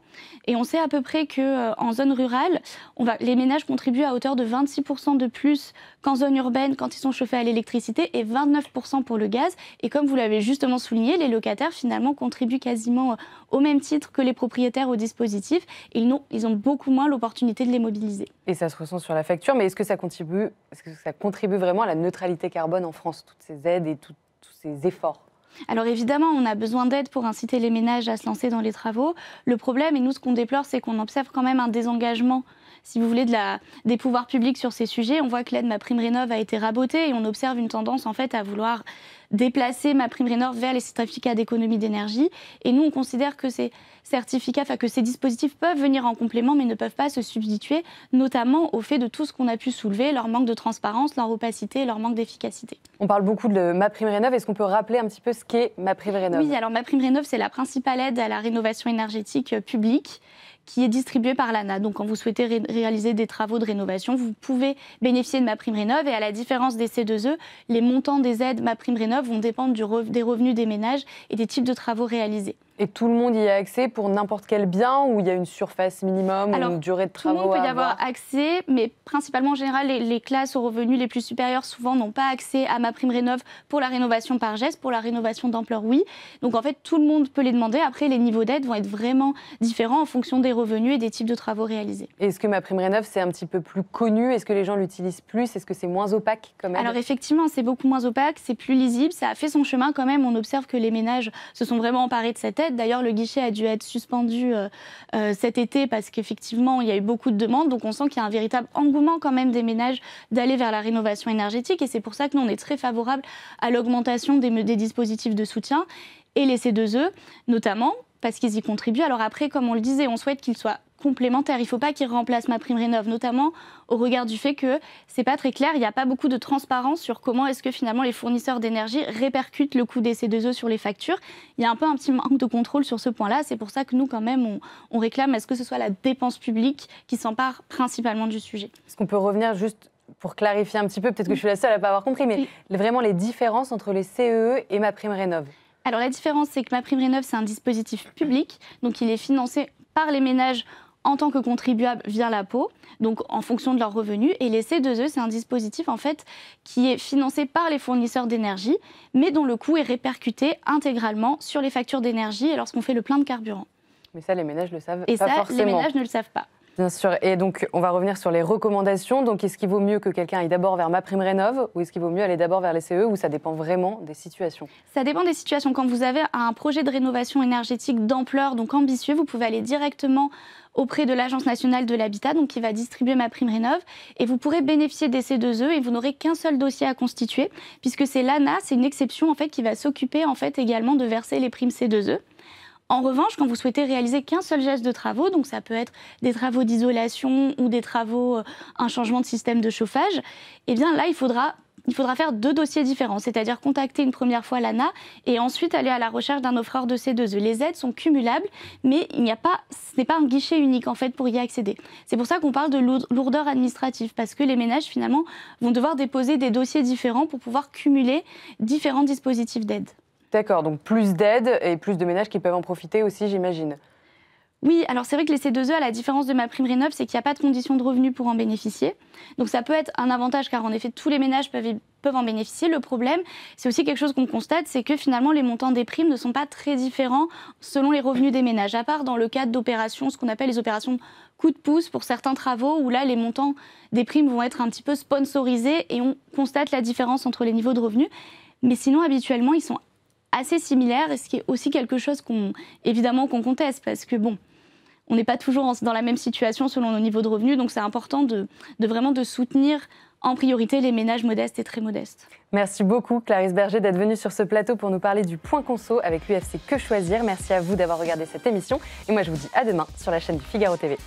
Et on sait à peu près qu'en zone rurale, les ménages contribuent à hauteur de 26% de plus qu'en zone urbaine quand ils sont chauffés à l'électricité et 29% pour le gaz. Et comme vous l'avez justement souligné, les locataires finalement contribuent quasiment au même titre que les propriétaires au dispositif. Ils ont beaucoup moins l'opportunité de les mobiliser. Et ça se ressent sur la facture, mais est-ce que ça contribue vraiment à la neutralité carbone en France, toutes ces aides et tous ces efforts ? Alors évidemment, on a besoin d'aide pour inciter les ménages à se lancer dans les travaux. Le problème, et nous ce qu'on déplore, c'est qu'on observe quand même un désengagement, si vous voulez, des pouvoirs publics sur ces sujets. On voit que l'aide MaPrimeRénov' a été rabotée et on observe une tendance en fait à vouloir déplacer MaPrimeRénov' vers les certificats d'économie d'énergie. Et nous, on considère que ces certificats, que ces dispositifs peuvent venir en complément, mais ne peuvent pas se substituer, notamment au fait de tout ce qu'on a pu soulever, leur manque de transparence, leur opacité et leur manque d'efficacité. On parle beaucoup de MaPrimeRénov'. Est-ce qu'on peut rappeler un petit peu ce qu'est MaPrimeRénov'? Oui, alors MaPrimeRénov', c'est la principale aide à la rénovation énergétique publique qui est distribuée par l'ANA. Donc quand vous souhaitez réaliser des travaux de rénovation, vous pouvez bénéficier de MaPrimeRénov'. Et à la différence des C2E, les montants des aides MaPrimeRénov' vont dépendre des revenus des ménages et des types de travaux réalisés. Et tout le monde y a accès pour n'importe quel bien, ou il y a une surface minimum, ou une durée de travaux à avoir? Tout le monde peut y avoir accès, mais principalement en général, les classes aux revenus les plus supérieurs souvent n'ont pas accès à MaPrimeRénov' pour la rénovation par geste, pour la rénovation d'ampleur, oui. Donc en fait, tout le monde peut les demander. Après, les niveaux d'aide vont être vraiment différents en fonction des revenus et des types de travaux réalisés. Est-ce que MaPrimeRénov', c'est un petit peu plus connu? Est-ce que les gens l'utilisent plus? Est-ce que c'est moins opaque quand même? Alors effectivement, c'est beaucoup moins opaque, c'est plus lisible, ça a fait son chemin quand même. On observe que les ménages se sont vraiment emparés de cette aide. D'ailleurs, le guichet a dû être suspendu cet été parce qu'effectivement, il y a eu beaucoup de demandes. Donc, on sent qu'il y a un véritable engouement quand même des ménages d'aller vers la rénovation énergétique. Et c'est pour ça que nous, on est très favorable à l'augmentation des dispositifs de soutien. Et les C2E, notamment, parce qu'ils y contribuent. Alors après, comme on le disait, on souhaite qu'ils soient complémentaires. Il ne faut pas qu'ils remplacent MaPrimeRénov', notamment au regard du fait que c'est pas très clair, il n'y a pas beaucoup de transparence sur comment est-ce que finalement les fournisseurs d'énergie répercutent le coût des C2E sur les factures. Il y a un peu un petit manque de contrôle sur ce point-là. C'est pour ça que nous, quand même, on réclame à ce que ce soit la dépense publique qui s'empare principalement du sujet. Est-ce qu'on peut revenir juste pour clarifier un petit peu, peut-être que je suis la seule à ne pas avoir compris, mais vraiment les différences entre les CEE et MaPrimeRénov'? Alors la différence, c'est que MaPrimeRénov', c'est un dispositif public, donc il est financé par les ménages en tant que contribuables via l'impôt, donc en fonction de leurs revenus. Et les C2E, c'est un dispositif en fait qui est financé par les fournisseurs d'énergie, mais dont le coût est répercuté intégralement sur les factures d'énergie et lorsqu'on fait le plein de carburant. Mais ça, les ménages ne le savent pas forcément. Et ça, les ménages ne le savent pas. Bien sûr. Et donc, on va revenir sur les recommandations. Donc, est-ce qu'il vaut mieux que quelqu'un aille d'abord vers MaPrimeRénov' ou est-ce qu'il vaut mieux aller d'abord vers les CE, ou ça dépend vraiment des situations? Ça dépend des situations. Quand vous avez un projet de rénovation énergétique d'ampleur, donc ambitieux, vous pouvez aller directement auprès de l'Agence nationale de l'habitat, donc qui va distribuer MaPrimeRénov', et vous pourrez bénéficier des C2E et vous n'aurez qu'un seul dossier à constituer, puisque c'est l'ANA, c'est une exception en fait qui va s'occuper en fait également de verser les primes C2E. En revanche, quand vous souhaitez réaliser qu'un seul geste de travaux, donc ça peut être des travaux d'isolation ou des travaux, un changement de système de chauffage, eh bien là, il faudra faire deux dossiers différents, c'est-à-dire contacter une première fois l'ANA et ensuite aller à la recherche d'un offreur de C2E. Les aides sont cumulables, mais ce n'est pas un guichet unique en fait pour y accéder. C'est pour ça qu'on parle de lourdeur administrative, parce que les ménages finalement vont devoir déposer des dossiers différents pour pouvoir cumuler différents dispositifs d'aide. D'accord, donc plus d'aides et plus de ménages qui peuvent en profiter aussi, j'imagine. Oui, alors c'est vrai que les C2E, à la différence de MaPrimeRénov', c'est qu'il n'y a pas de condition de revenu pour en bénéficier. Donc ça peut être un avantage car en effet tous les ménages peuvent en bénéficier. Le problème, c'est aussi quelque chose qu'on constate, c'est que finalement les montants des primes ne sont pas très différents selon les revenus des ménages, à part dans le cadre d'opérations, ce qu'on appelle les opérations coup de pouce pour certains travaux, où là les montants des primes vont être un petit peu sponsorisés et on constate la différence entre les niveaux de revenus. Mais sinon, habituellement, ils sont assez similaires, et ce qui est aussi quelque chose qu'on conteste, parce que bon, on n'est pas toujours dans la même situation selon nos niveaux de revenus, donc c'est important de vraiment de soutenir en priorité les ménages modestes et très modestes. Merci beaucoup Clarisse Berger d'être venue sur ce plateau pour nous parler du point conso avec l'UFC Que Choisir. Merci à vous d'avoir regardé cette émission et moi je vous dis à demain sur la chaîne du Figaro TV.